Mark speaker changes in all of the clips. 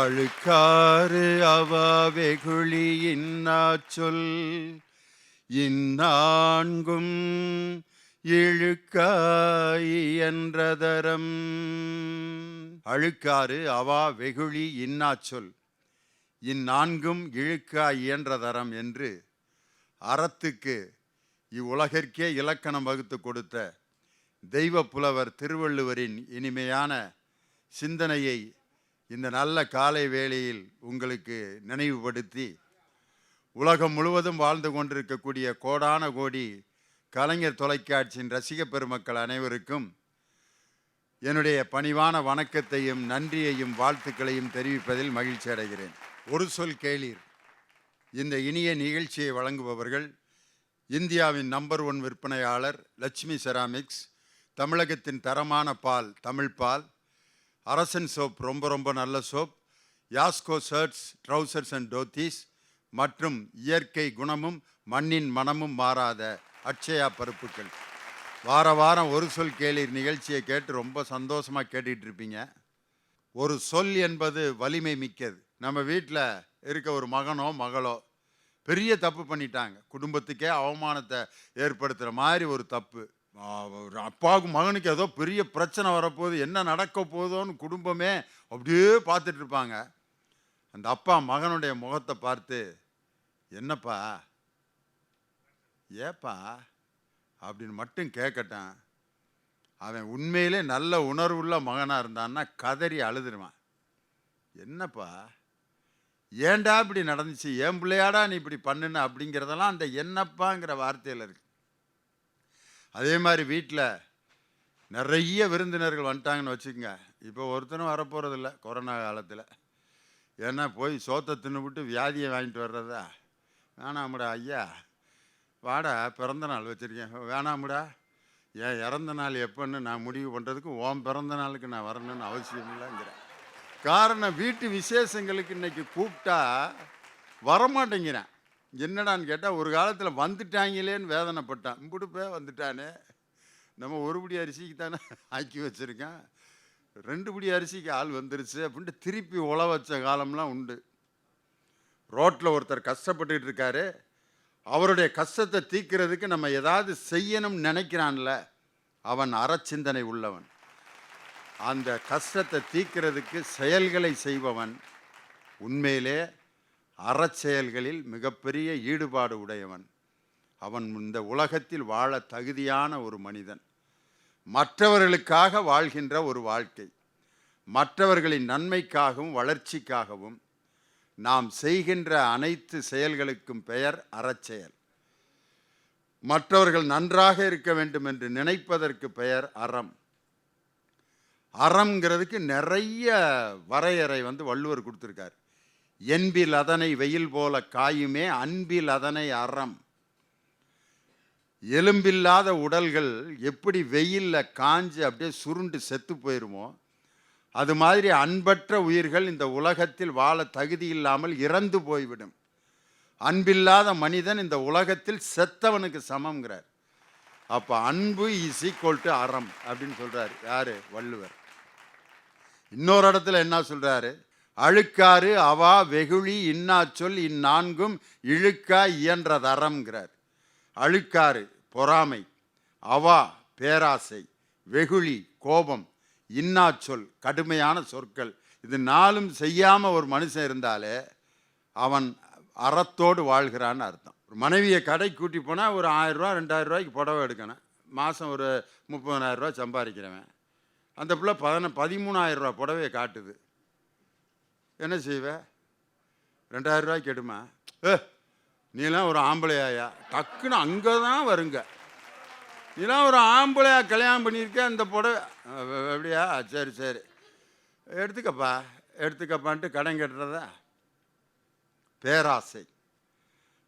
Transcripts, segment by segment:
Speaker 1: அழுக்காறு அவா வெகுளியின் சொல் இந்நான்கும் இழுக்காய் என்றதரம். அழுக்காறு அவா வெகுளி இன்னாச்சொல் இந்நான்கும் இழுக்காய் இயன்றதரம் என்று அறத்துக்கு இவ்வுலகிற்கே இலக்கணம் வகுத்து கொடுத்த தெய்வ புலவர் திருவள்ளுவரின் இனிமையான சிந்தனையை இந்த நல்ல காலை வேளையில் உங்களுக்கு நினைவுபடுத்தி, உலகம் முழுவதும் வாழ்ந்து கொண்டிருக்கக்கூடிய கோடான கோடி கலைஞர் தொலைக்காட்சியின் ரசிக பெருமக்கள் அனைவருக்கும் என்னுடைய பணிவான வணக்கத்தையும் நன்றியையும் வாழ்த்துக்களையும் தெரிவிப்பதில் மகிழ்ச்சி அடைகிறேன். ஒரு சொல் கேளீர். இந்த இனிய நிகழ்ச்சியை வழங்குபவர்கள் இந்தியாவின் நம்பர் 1 விற்பனையாளர் லட்சுமி செராமிக்ஸ், தமிழகத்தின் தரமான பால் தமிழ் பால், அரசன் சோப் ரொம்ப ரொம்ப நல்ல soap, Yasco shirts trousers and dhotis மற்றும் இயற்கை குணமும் மண்ணின் மனமும் மாறாத அட்சயா பருப்புகள். வார வாரம் ஒரு சொல் கேளீர் நிகழ்ச்சியை கேட்டு ரொம்ப சந்தோஷமாக கேட்டுட்டு இருப்பீங்க. ஒரு சொல் என்பது வலிமை மிக்கது. நம்ம வீட்டில் இருக்க ஒரு மகனோ மகளோ பெரிய தப்பு பண்ணிட்டாங்க, குடும்பத்துக்கே அவமானத்தை ஏற்படுத்துகிற மாதிரி ஒரு தப்பு. அப்பாவுக்கு மகனுக்கு ஏதோ பெரிய பிரச்சனை வரப்போகுது, என்ன நடக்க போதோன்னு குடும்பமே அப்படியே பார்த்துட்டு இருப்பாங்க. அந்த அப்பா மகனுடைய முகத்தை பார்த்து, என்னப்பா ஏப்பா அப்படின்னு மட்டும் கேட்கட்டான். அவன் உண்மையிலே நல்ல உணர்வுள்ள மகனாக இருந்தான்னா கதறி அழுதுருவான். என்னப்பா ஏண்டா இப்படி நடந்துச்சு, ஏன் பிள்ளையாடா நீ இப்படி பண்ணுன அப்படிங்கிறதெல்லாம் அந்த என்னப்பாங்கிற வார்த்தையில் இருக்கு. அதே மாதிரி வீட்டில் நிறைய விருந்தினர்கள் வந்துட்டாங்கன்னு வச்சுக்கோங்க. இப்போ ஒருத்தனும் வரப்போகிறதில்ல கொரோனா காலத்தில். ஏன்னா போய் சோத்தை தின்னுபிட்டு வியாதியை வாங்கிட்டு வர்றதா? வேணாமுடா ஐயா, வாடா பிறந்த நாள் வச்சுருக்கேன், வேணாமுடா ஏன் இறந்த நாள் எப்போன்னு நான் முடிவு பண்ணுறதுக்கு உன் பிறந்த நாளுக்கு நான் வரணும்னு அவசியம் இல்லைங்கிறேன். காரணம், வீட்டு விசேஷங்களுக்கு இன்னைக்கு கூப்பிட்டா வரமாட்டேங்கிறேன். என்னடான்னு கேட்டால், ஒரு காலத்தில் வந்துட்டாங்களேன்னு வேதனைப்பட்டான். இம்புடுப்பே வந்துட்டானே, நம்ம ஒரு படி அரிசிக்கு தானே ஆக்கி வச்சுருக்கேன், 2 படி அரிசிக்கு ஆள் வந்துருச்சு அப்படின்ட்டு திருப்பி உழ வச்ச காலம்லாம் உண்டு. ரோட்டில் ஒருத்தர் கஷ்டப்பட்டுக்கிட்டு இருக்காரு, அவருடைய கஷ்டத்தை தீர்க்கிறதுக்கு நம்ம ஏதாவது செய்யணும்னு நினைக்கிறான்ல, அவன் அறச்சிந்தனை உள்ளவன். அந்த கஷ்டத்தை தீர்க்கிறதுக்கு செயல்களை செய்பவன் உண்மையிலே அறச்செயல்களில் மிகப்பெரிய ஈடுபாடு உடையவன். அவன் இந்த உலகத்தில் வாழ தகுதியான ஒரு மனிதன். மற்றவர்களுக்காக வாழ்கின்ற ஒரு வாழ்க்கை, மற்றவர்களின் நன்மைக்காகவும் வளர்ச்சிக்காகவும் நாம் செய்கின்ற அனைத்து செயல்களுக்கும் பெயர் அறச்செயல். மற்றவர்கள் நன்றாக இருக்க வேண்டும் என்று நினைப்பதற்கு பெயர் அறம். அறம்ங்கிறதுக்கு நிறைய வரையறை வள்ளுவர் கொடுத்துருக்கார். என்பில் அதனை வெயில் போல காயுமே, அன்பில் அதனை அறம். எலும்பில்லாத உடல்கள் எப்படி வெயிலில் காஞ்சு அப்படியே சுருண்டு செத்து போயிருமோ, அது மாதிரி அன்பற்ற உயிர்கள் இந்த உலகத்தில் வாழ தகுதி இல்லாமல் இறந்து போய்விடும். அன்பில்லாத மனிதன் இந்த உலகத்தில் செத்தவனுக்கு சமம்ங்கிறார். அப்போ அன்பு இஸ் ஈக்குவல் டு அறம் அப்படின்னு சொல்கிறார் யார்? வள்ளுவர். இன்னொரு இடத்துல என்ன சொல்கிறாரு? அழுக்காறு அவா வெகுளி இன்னாச்சொல் இந்நான்கும் இழுக்கா இயன்றதறம்ங்கிறார். அழுக்காறு பொறாமை, அவா பேராசை, வெகுளி கோபம், இன்னாச்சொல் கடுமையான சொற்கள், இது 4ம் செய்யாமல் ஒரு மனுஷன் இருந்தாலே அவன் அறத்தோடு வாழ்கிறான்னு அர்த்தம். ஒரு மனைவியை கடை கூட்டி போனால் ஒரு 1000 ரூபா 2000 ரூபாய்க்கு புடவை எடுக்கணும். மாதம் ஒரு 30,000 ரூபா சம்பாதிக்கிறவன், அந்த பிள்ளை 13,000 ரூபா புடவையை காட்டுது. என்ன செய்வேன்? 2000 ரூபாய்க்கு எடுமா? நீலாம் ஒரு ஆம்பளையாயா? டக்குன்னு அங்கே தான் வருங்க. நீலாம் ஒரு ஆம்பளையா கல்யாணம் பண்ணியிருக்க, அந்த புடவை எப்படியா? சரி சரி எடுத்துக்கப்பான்ட்டு கடன் கட்டுறதா? பேராசை,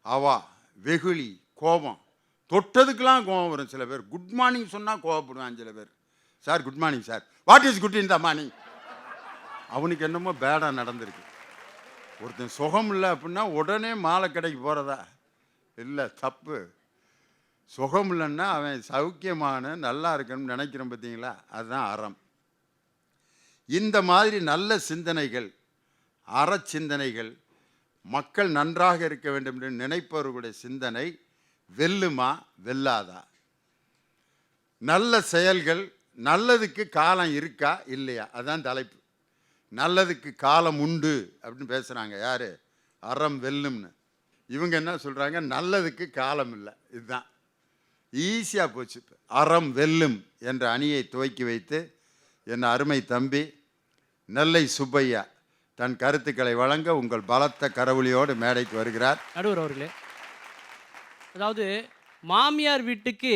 Speaker 1: அவா, வெகுளி, கோபம், தொட்டதுக்கெலாம் கோபம் வரும். சில பேர் குட் மார்னிங் சொன்னால் கோபப்படுவான். சில பேர், sir good morning sir, what is good in the morning? அவனுக்கு என்னமோ பேடாக நடந்திருக்கு. ஒருத்தன் சுகம் இல்லை அப்படின்னா உடனே மாலை கடைக்கு போகிறதா? இல்லை, தப்பு. சுகம் இல்லைன்னா அவன் சௌக்கியமான நல்லா இருக்கணும்னு நினைக்கிறோம் பார்த்தீங்களா? அதுதான் அறம். இந்த மாதிரி நல்ல சிந்தனைகள் அறச்சிந்தனைகள், மக்கள் நன்றாக இருக்க வேண்டும் என்று நினைப்பவர்களுடைய சிந்தனை வெல்லுமா வெல்லாதா? நல்ல செயல்கள், நல்லதுக்கு காலம் இருக்கா இல்லையா? அதான் தலைப்பு. நல்லதுக்கு காலம் உண்டு அப்படின்னு பேசுகிறாங்க யார்? அறம் வெல்லும்னு. இவங்க என்ன சொல்கிறாங்க? நல்லதுக்கு காலம் இல்லை. இதுதான் ஈஸியாக போச்சு. அறம் வெல்லும் என்ற அணியை துவக்கி வைத்து என் அருமை தம்பி நெல்லை சுப்பையா தன் கருத்துக்களை வழங்க உங்கள் பலத்த கரவொலியோடு மேடைக்கு வருகிறார்.
Speaker 2: நடுவர் அவர்களே, அதாவது மாமியார் வீட்டுக்கு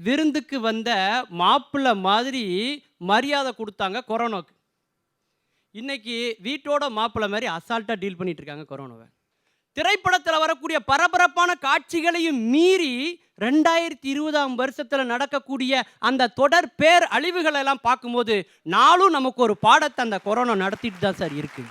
Speaker 2: விருந்துக்கு வந்த மாப்பிள்ளை மாதிரி மரியாதை கொடுத்தாங்க கொரோனாவுக்கு. இன்னைக்கு வீட்டோட மாப்பிள்ளை மாதிரி அசால்ட்டாக டீல் பண்ணிட்டு இருக்காங்க கொரோனாவை. திரைப்படத்தில் வரக்கூடிய பரபரப்பான காட்சிகளையும் மீறி 2020ஆம் வருஷத்தில் நடக்கக்கூடிய அந்த தொடர் பேர் அழிவுகள் எல்லாம் பார்க்கும்போது நாளும் நமக்கு ஒரு பாடத்தை அந்த கொரோனா நடத்திட்டு தான் சார் இருக்கு.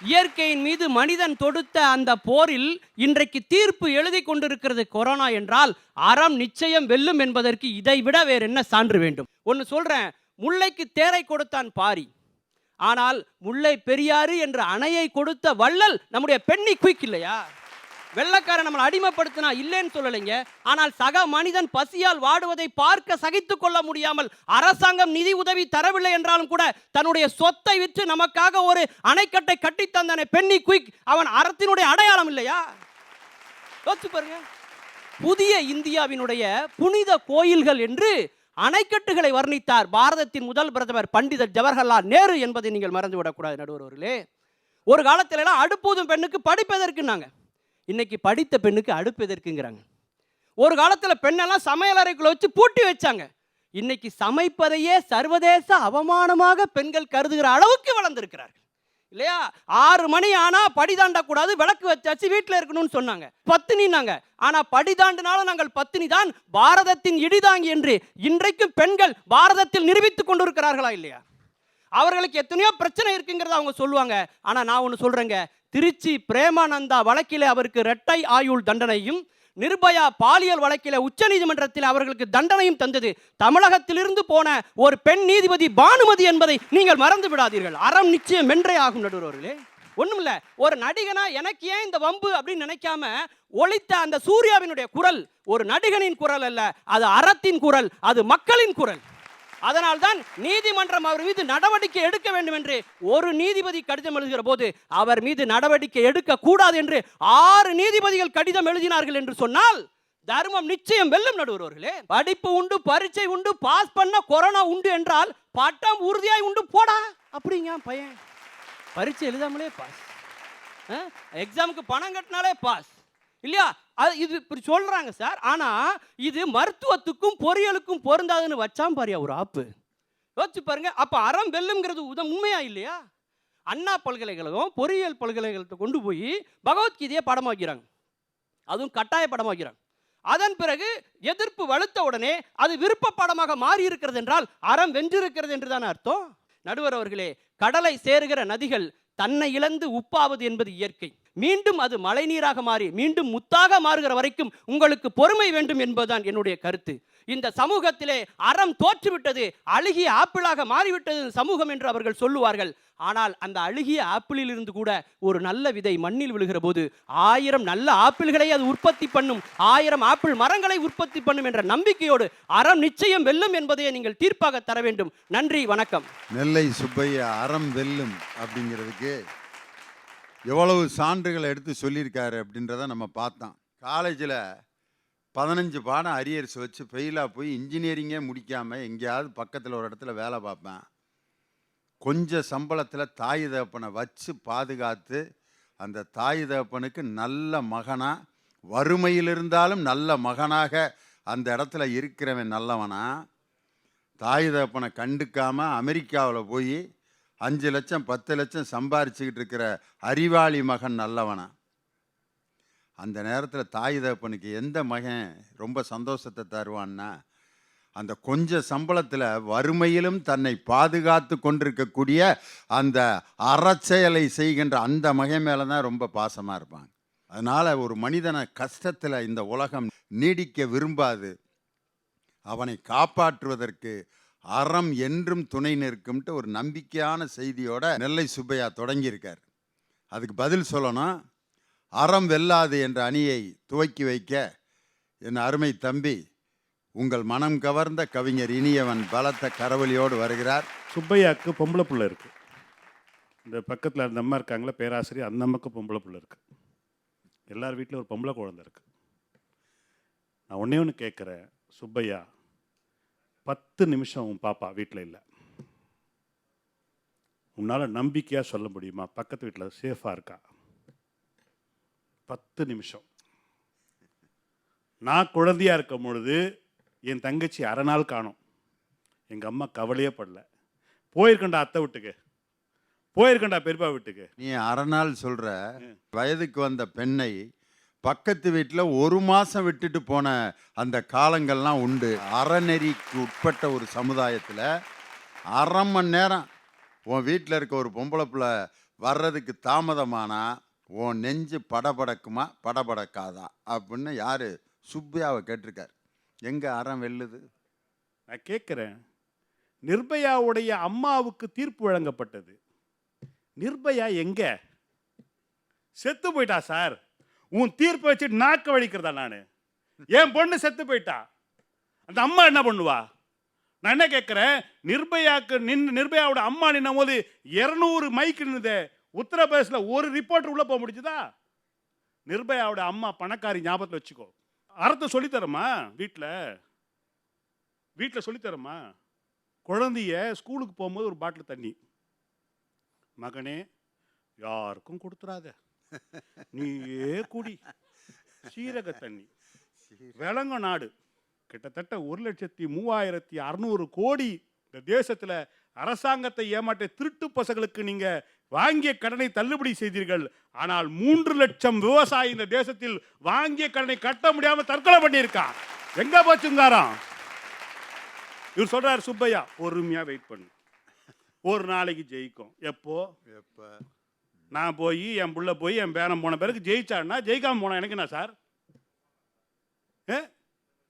Speaker 2: இயற்கையின் மீது மனிதன் தொடுத்த அந்த போரில் இன்றைக்கு தீர்ப்பு எழுதி கொண்டிருக்கிறது கொரோனா என்றால் அறம் நிச்சயம் வெல்லும் என்பதற்கு இதை விட வேறு என்ன சான்று வேண்டும்? ஒன்று சொல்றேன், முல்லைக்கு தேரை கொடுத்தான் பாரி, ஆனால் முல்லை பெரியாறு என்ற அணையை கொடுத்த வள்ளல் நம்முடைய பெண்ணி குயிக் இல்லையா? வெள்ளக்காரன் நம்மளை அடிமைப்படுத்தினா இல்லைன்னு சொல்லலைங்க. ஆனால் சக மனிதன் பசியால் வாடுவதை பார்க்க சகித்துக் கொள்ள முடியாமல் அரசாங்கம் நிதி உதவி தரவில்லை என்றாலும் கூட தன்னுடைய சொத்தை விற்று நமக்காக ஒரு அணைக்கட்டை கட்டி தந்தானே பெண்ணி குயிக், அவன் அறத்தினுடைய அடையாளம் இல்லையா? யோசிச்சு பாருங்க. புதிய இந்தியாவினுடைய புனித கோயில்கள் என்று அணைக்கட்டுகளை வர்ணித்தார் பாரதத்தின் முதல் பிரதமர் பண்டிதர் ஜவஹர்லால் நேரு என்பதை நீங்கள் மறந்துவிடக்கூடாது நடுவர் அவர்களே. ஒரு காலத்துல எல்லாம் அடுப்பூதும் பெண்ணுக்கு படிப்பதற்குன்னாங்க, இன்னைக்கு படித்த பெண்ணுக்கு அடுப்பு எதற்குங்கிறாங்க. ஒரு காலத்தில் பெண்ணெல்லாம் சமையல் அறைக்குள்ள வச்சு பூட்டி வச்சாங்க, இன்னைக்கு சமைப்பதையே சர்வதேச அவமானமாக பெண்கள் கருதுகிற அளவுக்கு வளர்ந்திருக்கிறார்கள் இல்லையா? 6 மணி ஆனா படி தாண்டக்கூடாது, விளக்கு வச்சாச்சு வீட்டில் இருக்கணும்னு சொன்னாங்க, பத்தினினாங்க. ஆனா படி தாண்டினாலும் நாங்கள் பத்தினி தான், பாரதத்தின் இடிதாங்கி என்று இன்றைக்கும் பெண்கள் பாரதத்தில் நிரூபித்துக் கொண்டிருக்கிறார்களா இல்லையா? அவர்களுக்கு எத்தனையோ பிரச்சனை இருக்குங்கிறத அவங்க சொல்லுவாங்க. ஆனா நான் ஒன்று சொல்றேங்க, திருச்சி பிரேமானந்தா வழக்கிலே அவருக்கு இரட்டை ஆயுள் தண்டனையும், நிர்பயா பாலியல் வழக்கிலே உச்சநீதிமன்றத்தில் அவர்களுக்கு தண்டனையும் தந்தது தமிழகத்திலிருந்து போன ஒரு பெண் நீதிபதி பானுமதி என்பதை நீங்கள் மறந்து விடாதீர்கள். அறம் நிச்சயம் வென்றே ஆகும் நடுவர்களே. ஒண்ணும் இல்ல, ஒரு நடிகனா எனக்கு ஏன் இந்த வம்பு அப்படின்னு நினைக்காம ஒலித்த அந்த சூர்யாவினுடைய குரல் ஒரு நடிகனின் குரல் அல்ல, அது அறத்தின் குரல், அது மக்களின் குரல். அதனால்தான் நீதிமன்றம் அவர் மீது நடவடிக்கை எடுக்க வேண்டும் என்று ஒரு நீதிபதி கடிதம் எழுதுகிற போது அவர் மீது நடவடிக்கை எடுக்க கூடாது என்று 6 நீதிபதிகள் கடிதம் எழுதினார்கள் என்று சொன்னால் தர்மம் நிச்சயம் வெல்லும் நடுவர்களே. படிப்பு உண்டு, பரீட்சை உண்டு, பாஸ் பண்ண கொரோனா உண்டு என்றால் பட்டம் உறுதியாய் உண்டு போடா அப்படிங்க பையன். பரீட்சை எழுதாமலே பாஸ், எக்ஸாமுக்கு பணம் கட்டினாலே பாஸ் இல்லையா? இது இப்படி சொல்றாங்க சார். ஆனா இது மருத்துவத்துக்கும் பொறியியலுக்கும் பொருந்தாதுன்னு வச்சாம் பாரியா ஒரு ஆப்பு. யோசிச்சு பாருங்க. அப்ப அறம் வெல்லுங்கிறது உண்மையா இல்லையா? அண்ணா பல்கலைக்கழகம் பொறியியல் பல்கலைக்கழகத்தை கொண்டு போய் பகவத்கீதையை படமாக்கிறாங்க, அதுவும் கட்டாய படமாக்கிறாங்க. அதன் பிறகு எதிர்ப்பு வலுத்த உடனே அது விருப்ப படமாக மாறி இருக்கிறது என்றால் அறம் வென்றிருக்கிறது என்றுதான் அர்த்தம். நடுவர் அவர்களே, கடலை சேருகிற நதிகள் தன்னை இழந்து உப்பாவது என்பது இயற்கை. மீண்டும் அது மழை நீராக மாறி மீண்டும் முத்தாக மாறுகிற வரைக்கும் உங்களுக்கு பொறுமை வேண்டும் என்பதுதான் என்னுடைய கருத்து. இந்த சமூகத்திலே அறம் தோற்றுவிட்டது, அழுகிய ஆப்பிளாக மாறிவிட்டது சமூகம் என்று அவர்கள் சொல்லுவார்கள். ஆனால் அந்த அழுகிய ஆப்பிளில் இருந்து கூட ஒரு நல்ல விதை மண்ணில் விழுகிற போது 1000 நல்ல ஆப்பிள்களை அது உற்பத்தி பண்ணும், 1000 ஆப்பிள் மரங்களை உற்பத்தி பண்ணும் என்ற நம்பிக்கையோடு அறம் நிச்சயம் வெல்லும் என்பதையே நீங்கள் தீர்ப்பாக தர வேண்டும். நன்றி, வணக்கம்.
Speaker 1: நெல்லை சுப்பையா அறம் வெல்லும் அப்படிங்கிறதுக்கு எவ்வளவு சான்றுகளை எடுத்து சொல்லியிருக்காரு அப்படின்றத நம்ம பார்த்தோம். காலேஜில் 15 பாடம் அரியர்ஸ் வச்சு ஃபெயிலாக போய் இன்ஜினியரிங்கே முடிக்காமல் எங்கேயாவது பக்கத்தில் ஒரு இடத்துல வேலை பார்ப்பேன். கொஞ்சம் சம்பளத்தில் தாய் தகப்பனை வச்சு பாதுகாத்து அந்த தாய் தகப்பனுக்கு நல்ல மகனாக, வறுமையில் இருந்தாலும் நல்ல மகனாக அந்த இடத்துல இருக்கிறவன் நல்லவனா, தாய் தகப்பனை கண்டுக்காமல் அமெரிக்காவில் போய் 5 லட்சம் 10 லட்சம் சம்பாரிச்சுக்கிட்டு இருக்கிற அறிவாளி மகன் நல்லவனா? அந்த நேரத்தில் தாய் தகப்பனுக்கு எந்த மகன் ரொம்ப சந்தோஷத்தை தருவான்னா, அந்த கொஞ்ச சம்பளத்தில் வறுமையிலும் தன்னை பாதுகாத்து கொண்டிருக்கக்கூடிய அந்த அறச்செயலை செய்கின்ற அந்த மகன் மேலே தான் ரொம்ப பாசமாக இருப்பாங்க. அதனால் ஒரு மனிதனை கஷ்டத்தில் இந்த உலகம் நீடிக்க விரும்பாது, அவனை காப்பாற்றுவதற்கு அறம் என்றும் துணை நிற்கும்ட்டு ஒரு நம்பிக்கையான செய்தியோட நெல்லை சுப்பையா தொடங்கியிருக்கார். அதுக்கு பதில் சொல்லணும். அறம் வெல்லாது என்ற அணியை துவக்கி வைக்க என் அருமை தம்பி, உங்கள் மனம் கவர்ந்த கவிஞர் இனியவன் பலத்த கரவொலியோடு வருகிறார்.
Speaker 3: சுப்பையாவுக்கு பொம்பளை புள்ள இருக்கு. இந்த பக்கத்தில் அந்த அம்மா இருக்காங்களே பேராசிரியர், அந்த அம்மாவுக்கு பொம்பளை புள்ள இருக்கு. எல்லார் வீட்டிலும் ஒரு பொம்பளை குழந்தை இருக்கு. நான் ஒன்றே ஒன்று கேட்குறேன், சுப்பையா, 10 நிமிஷம் உன் பாப்பா வீட்டில் இல்லை, உன்னால் நம்பிக்கையாக சொல்ல முடியுமா பக்கத்து வீட்டில் சேஃபாக இருக்கா? 10 நிமிஷம். நான் குழந்தையாக இருக்கும் பொழுது என் தங்கச்சி அரை நாள் காணோம். எங்கள் அம்மா கவலையே படல. போயிருக்கண்டா அத்தை வீட்டுக்கு, போயிருக்கண்டா பெரியப்பா வீட்டுக்கு.
Speaker 1: நீ அரை நாள் சொல்ற, வயதுக்கு வந்த பெண்ணை பக்கத்து வீட்டில் 1 மாதம் விட்டுட்டு போன அந்த காலங்கள்லாம் உண்டு. அறநெறிக்கு உட்பட்ட ஒரு சமுதாயத்தில் 1/2 மணி நேரம் உன் வீட்டில் இருக்க ஒரு பொம்பளை பிள்ளை வர்றதுக்கு தாமதமானா உன் நெஞ்சு படபடக்குமா படபடக்காதா அப்படின்னு யார் சுப்பையாவை கேட்டிருக்கார். எங்கே அறம் வெல்லுது?
Speaker 3: நான் கேட்குறேன், நிர்பயாவுடைய அம்மாவுக்கு தீர்ப்பு வழங்கப்பட்டது. நிர்பயா எங்க? செத்து போயிட்டா சார். உன் தீர்ப்பை வச்சு நாக்க வலிக்கிறதா? நான் என் பொண்ணு செத்து போயிட்டா, அந்த அம்மா என்ன பண்ணுவா? நான் என்ன கேட்குறேன், நிர்பயாவோட அம்மா நின்னும் போது 200 மைக்கு நின்னுதே உத்தரப்பிரதேசில், ஒரு ரிப்போர்ட்டர் உள்ள போக முடிச்சுதா? நிர்பயாவோட அம்மா பணக்காரி, ஞாபகத்தில் வச்சுக்கோ. அறத்தை சொல்லித்தரமா வீட்டில் சொல்லித்தரமா? குழந்தைய ஸ்கூலுக்கு போகும்போது ஒரு பாட்டில் தண்ணி, மகனே யாருக்கும் கொடுத்துடாத, நீயே குடி, சீரக தண்ணி. விலங்க நாடு, கிட்டத்தட்ட 1,36,600 கோடி இந்த தேசத்தில் அரசாங்கத்தை ஏமாற்ற திருட்டு பசங்களுக்கு நீங்க வாங்கிய கடனை தள்ளுபடி செய்தீர்கள். ஆனால் 3 லட்சம் விவசாயி இந்த தேசத்தில் வாங்கிய கடனை கட்ட முடியாம தற்கொலை பண்ணியிருக்கான். எங்க போச்சுங்காரம்? இவர் சொல்றாரு, சுப்பையா பொறுமையா வெயிட் பண்ணு, ஒரு நாளைக்கு ஜெயிக்கும். எப்போ? நான் போய் என் புள்ள போய் என் பேரன் போன பிறகு ஜெயிச்சான்னா, ஜெயிக்காம போனா எனக்கு என்ன சார்?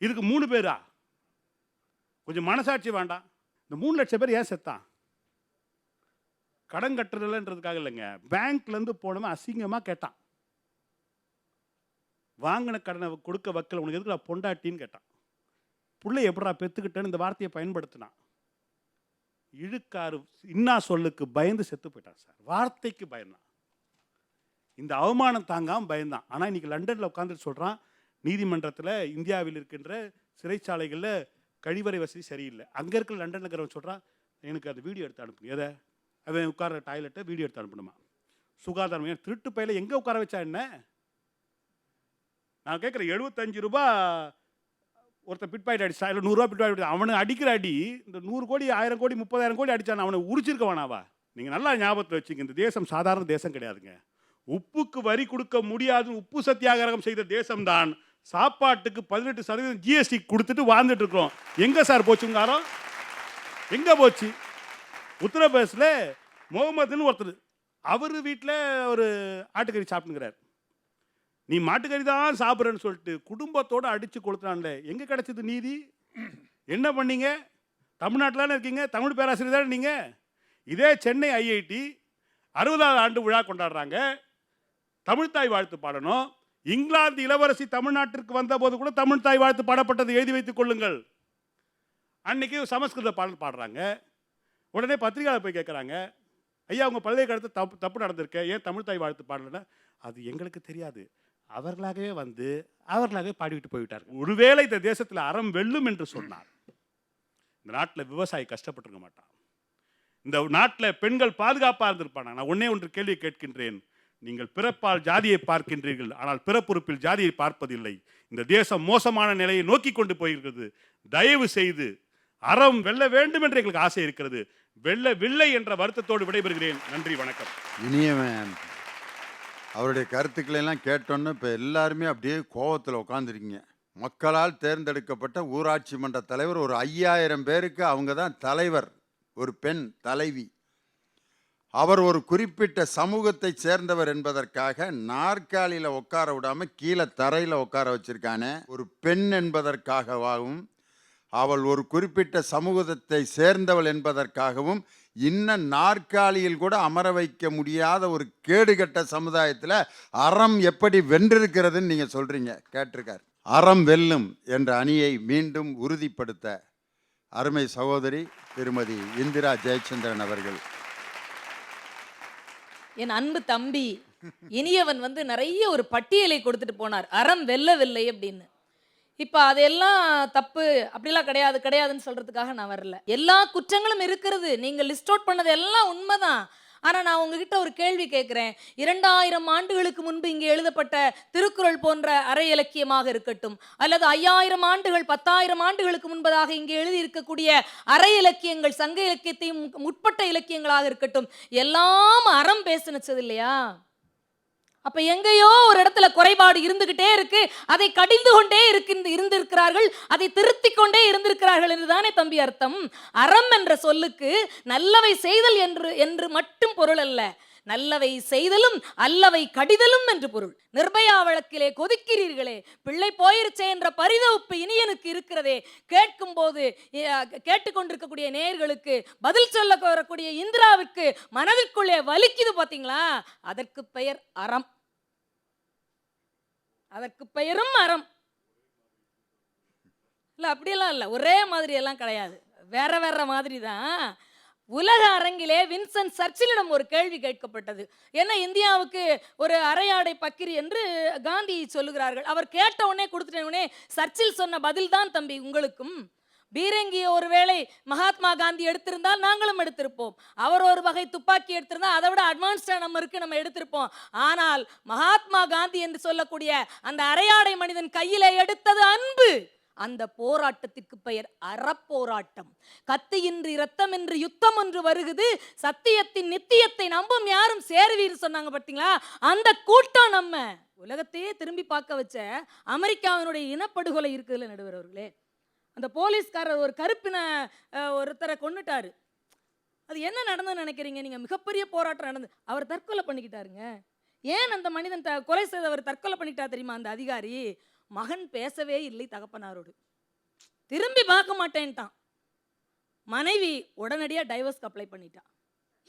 Speaker 3: இதுக்கு 3 பேரா? கொஞ்சம் மனசாட்சி வேண்டாம். இந்த 3 லட்சம் பேர் ஏன் செத்தான்? கடன் கட்டுறதுன்றதுக்காக இல்லைங்க, பேங்க்லேருந்து போனவன் அசிங்கமாக கேட்டான். வாங்கின கடனை கொடுக்க வக்கல, உனக்கு எதுக்கு நான் பொண்டாட்டின்னு கேட்டான். புள்ளை எப்படா பெற்றுக்கிட்டேன்னு இந்த வார்த்தையை பயன்படுத்தினான். இழுக்காரு இன்னா சொல்லுக்கு பயந்து செத்து போயிட்டான் சார். வார்த்தைக்கு பயந்தான், இந்த அவமானம் தாங்காமல் பயந்தான். ஆனால் இன்னைக்கு லண்டனில் உட்காந்துட்டு சொல்கிறான், நீதிமன்றத்தில் இந்தியாவில் இருக்கின்ற சிறைச்சாலைகளில் கழிவறை வசதி சரியில்லை. அங்கே இருக்கிற லண்டனில் இருக்கிறவன் சொல்கிறான், எனக்கு அந்த வீடியோ எடுத்து அனுப்புங்க. எதை? அவன் உட்கார டாய்லெட்டை வீடியோ எடுத்து அனுப்பணுமா? சுகாதாரம் திருட்டு பையில எங்கே உட்கார வச்சா என்ன? நான் கேட்குறேன், 75 ரூபா ஒருத்தர் பிட் பாயிண்ட் அடிச்சா, இல்லை 100 ரூபா பிட் பாயிண்ட், அவனை அடிக்கிற அடி இந்த 100 கோடி 1000 கோடி 30,000 கோடி அடிச்சான், அவனை உரிச்சிருக்க வேணாவா? நீங்கள் நல்லா ஞாபகத்தில் வச்சுங்க, இந்த தேசம் சாதாரண தேசம் கிடையாதுங்க. உப்புக்கு வரி கொடுக்க முடியாது உப்பு சத்தியாகிரகம் செய்த தேசம்தான் சாப்பாட்டுக்கு 18% ஜிஎஸ்டி கொடுத்துட்டு வாழ்ந்துட்டு இருக்கிறோம். எங்க சார் போச்சுங்காரம்? எங்க போச்சு? உத்தரப்பிரதேசில் முகமதுன்னு ஒருத்தர், அவர் வீட்டில் ஒரு ஆட்டுக்கறி சாப்பிட்டுங்கிறார். நீ மாட்டுக்கறி தான் சாப்பிட்றேன்னு சொல்லிட்டு குடும்பத்தோடு அடித்து கொடுத்துறான்ல, எங்கே கிடைச்சது நீதி? என்ன பண்ணீங்க? தமிழ்நாட்டில் தானே இருக்கீங்க, தமிழ் பேராசிரியர் தானே நீங்கள். இதே சென்னை ஐஐடி 60வது ஆண்டு விழா கொண்டாடுறாங்க, தமிழ்தாய் வாழ்த்து பாடணும். இங்கிலாந்து இளவரசி தமிழ்நாட்டிற்கு வந்த போது கூட தமிழ்தாய் வாழ்த்து பாடப்பட்டது, எழுதி வைத்துக் கொள்ளுங்கள். அன்னைக்கு சமஸ்கிருத பாடல் பாடுறாங்க. உடனே பத்திரிகையாளர் போய் கேட்குறாங்க, ஐயா உங்கள் பல்கலைக்கழகத்தில் தப்பு நடந்திருக்க, ஏன் தமிழ்தாய் வாழ்த்து பாடலைன்னா, அது எங்களுக்கு தெரியாது, அவர்களாகவே வந்து அவர்களாகவே பாடிவிட்டு போய்விட்டார்கள். ஒருவேளை இந்த தேசத்தில் அறம் வெல்லும் என்று சொன்னார், இந்த நாட்டில் விவசாயி கஷ்டப்பட்டிருக்க மாட்டான், இந்த நாட்டில் பெண்கள் பாதுகாப்பாக இருந்திருப்பானா? நான் ஒன்றே ஒன்று கேள்வி கேட்கின்றேன். நீங்கள் பிறப்பால் ஜாதியை பார்க்கின்றீர்கள், ஆனால் பிறப்புறுப்பில் ஜாதியை பார்ப்பதில்லை. இந்த தேசம் மோசமான நிலையை நோக்கி கொண்டு போயிருக்கிறது. தயவு செய்து அறம் வெல்ல வேண்டும் என்று எங்களுக்கு ஆசை இருக்கிறது, வெல்லவில்லை என்ற வருத்தத்தோடு விடைபெறுகிறேன். நன்றி, வணக்கம்.
Speaker 1: இனியவன் அவருடைய கருத்துக்களை எல்லாம் கேட்டோன்னு இப்போ எல்லாருமே அப்படியே கோவத்தில் உட்காந்துருக்கீங்க. மக்களால் தேர்ந்தெடுக்கப்பட்ட ஊராட்சி மன்ற தலைவர், ஒரு 5000 பேருக்கு அவங்க தான் தலைவர், ஒரு பெண் தலைவி. அவர் ஒரு குறிப்பிட்ட சமூகத்தை சேர்ந்தவர் என்பதற்காக நாற்காலியில் உட்கார விடாமல் கீழே தரையில் உட்கார வச்சிருக்கானே, ஒரு பெண் என்பதற்காகவும் அவள் ஒரு குறிப்பிட்ட சமூகத்தை சேர்ந்தவள் என்பதற்காகவும் இன்னும் நாற்காலியில் கூட அமர வைக்க முடியாத ஒரு கேடுகட்ட சமுதாயத்தில் அறம் எப்படி வென்றிருக்கிறதுன்னு நீங்கள் சொல்கிறீங்க. கேட்டிருக்கார். அறம் வெல்லும் என்ற அணியை மீண்டும் உறுதிப்படுத்த அருமை சகோதரி திருமதி இந்திரா ஜெயச்சந்திரன் அவர்கள்.
Speaker 4: என் அன்பு தம்பி இனியவன் நிறைய ஒரு பட்டியலை கொடுத்துட்டு போனார், அறம் வெல்லவில்லை அப்படின்னு. இப்போ அதெல்லாம் தப்பு அப்படிலாம் கிடையாதுன்னு சொல்றதுக்காக நான் வரல. எல்லா குற்றங்களும் இருக்கிறது, நீங்க லிஸ்ட் அவுட் பண்ணது எல்லாம் உண்மைதான். ஆனா நான் உங்ககிட்ட ஒரு கேள்வி கேட்கிறேன். 2000 ஆண்டுகளுக்கு முன்பு இங்கே எழுதப்பட்ட திருக்குறள் போன்ற அரை இலக்கியமாக இருக்கட்டும், அல்லது 5000 ஆண்டுகள் 10,000 ஆண்டுகளுக்கு முன்பதாக இங்கே எழுதி இருக்கக்கூடிய அரை இலக்கியங்கள், சங்க இலக்கியத்தையும் முற்பட்ட இலக்கியங்களாக இருக்கட்டும், எல்லாம் அறம் பேசினது இல்லையா? அப்ப எங்கேயோ ஒரு இடத்துல குறைபாடு இருந்துகிட்டே இருக்கு, அதை கடிந்து கொண்டே இருந்திருக்கிறார்கள், அதை திருத்தி கொண்டே இருந்திருக்கிறார்கள் என்றுதானே தம்பி அர்த்தம். அறம் என்ற சொல்லுக்கு நல்லவை செய்தல் என்று மட்டும் பொருள் அல்ல, நல்லவை செய்தலும் அல்லவை கடிதலும் என்று பொருள். நிர்பயா வழக்கிலே கொதிக்கிறீர்களே, பிள்ளை போயிருச்சே என்ற பரிதவிப்பு இனியனுக்கு இருக்கிறதே, கேட்கும் போது கேட்டுக்கொண்டிருக்கக்கூடிய நேயர்களுக்கு பதில் சொல்ல வரக்கூடிய இந்திராவுக்கு மனதிற்குள்ளே வலிக்குது பாத்தீங்களா? அதற்கு பெயர் அறம், அதற்கு பெயரும் அறம். இல்லை அப்படியெல்லாம் இல்லை, ஒரே மாதிரி எல்லாம் கிடையாது, வேற வேற மாதிரி தான். உலக அரங்கிலே வின்சென்ட் சர்ச்சிலிடம் ஒரு கேள்வி கேட்கப்பட்டது. ஏன்னா இந்தியாவுக்கு ஒரு அரையாடை பக்கிரி என்று காந்தி சொல்லுகிறார்கள். அவர் கேட்ட உடனே கொடுத்துட்டே சர்ச்சில் சொன்ன பதில் தான் தம்பி உங்களுக்கும். பீரங்கியை ஒருவேளை மகாத்மா காந்தி எடுத்திருந்தால் நாங்களும் எடுத்திருப்போம். அவர் ஒரு வகை துப்பாக்கி எடுத்திருந்தால் அதை விட அட்வான்ஸ்டா நம்ம எடுத்திருப்போம். ஆனால் மகாத்மா காந்தி என்று சொல்லக்கூடிய அந்த அரையாடை மனிதன் கையிலே எடுத்தது அன்பு. அந்த போராட்டத்திற்கு பெயர் அறப்போராட்டம். கத்தியின்றி இரத்தமின்றி யுத்தம் ஒன்று வருகுது, சத்தியத்தின் நித்தியத்தை நம்பும் யாரும் சேருவீர் சொன்னாங்க பார்த்தீங்களா? அந்த கூட்டம் நம்ம உலகத்தையே திரும்பி பார்க்க வச்ச அமெரிக்காவினுடைய இனப்படுகொலை இருக்குதுல்ல நடுவர் அவர்களே. அந்த போலீஸ்காரர் ஒரு கருப்பின ஒருத்தரை கொன்னுட்டாரு. அது என்ன நடந்ததுன்னு நினைக்கிறீங்க நீங்க? மிகப்பெரிய போராட்டம் நடந்து அவர் தற்கொலை பண்ணிக்கிட்டாருங்க. ஏன் அந்த மனிதன் கொலை செய்தவர் தற்கொலை பண்ணிட்டா தெரியுமா? அந்த அதிகாரி மகன் பேசவே இல்லை தகப்பனாரோடு, திரும்பி பார்க்க மாட்டேன்ட்டான். மனைவி உடனடியா டைவர்ஸ்க்கு அப்ளை பண்ணிட்டான்.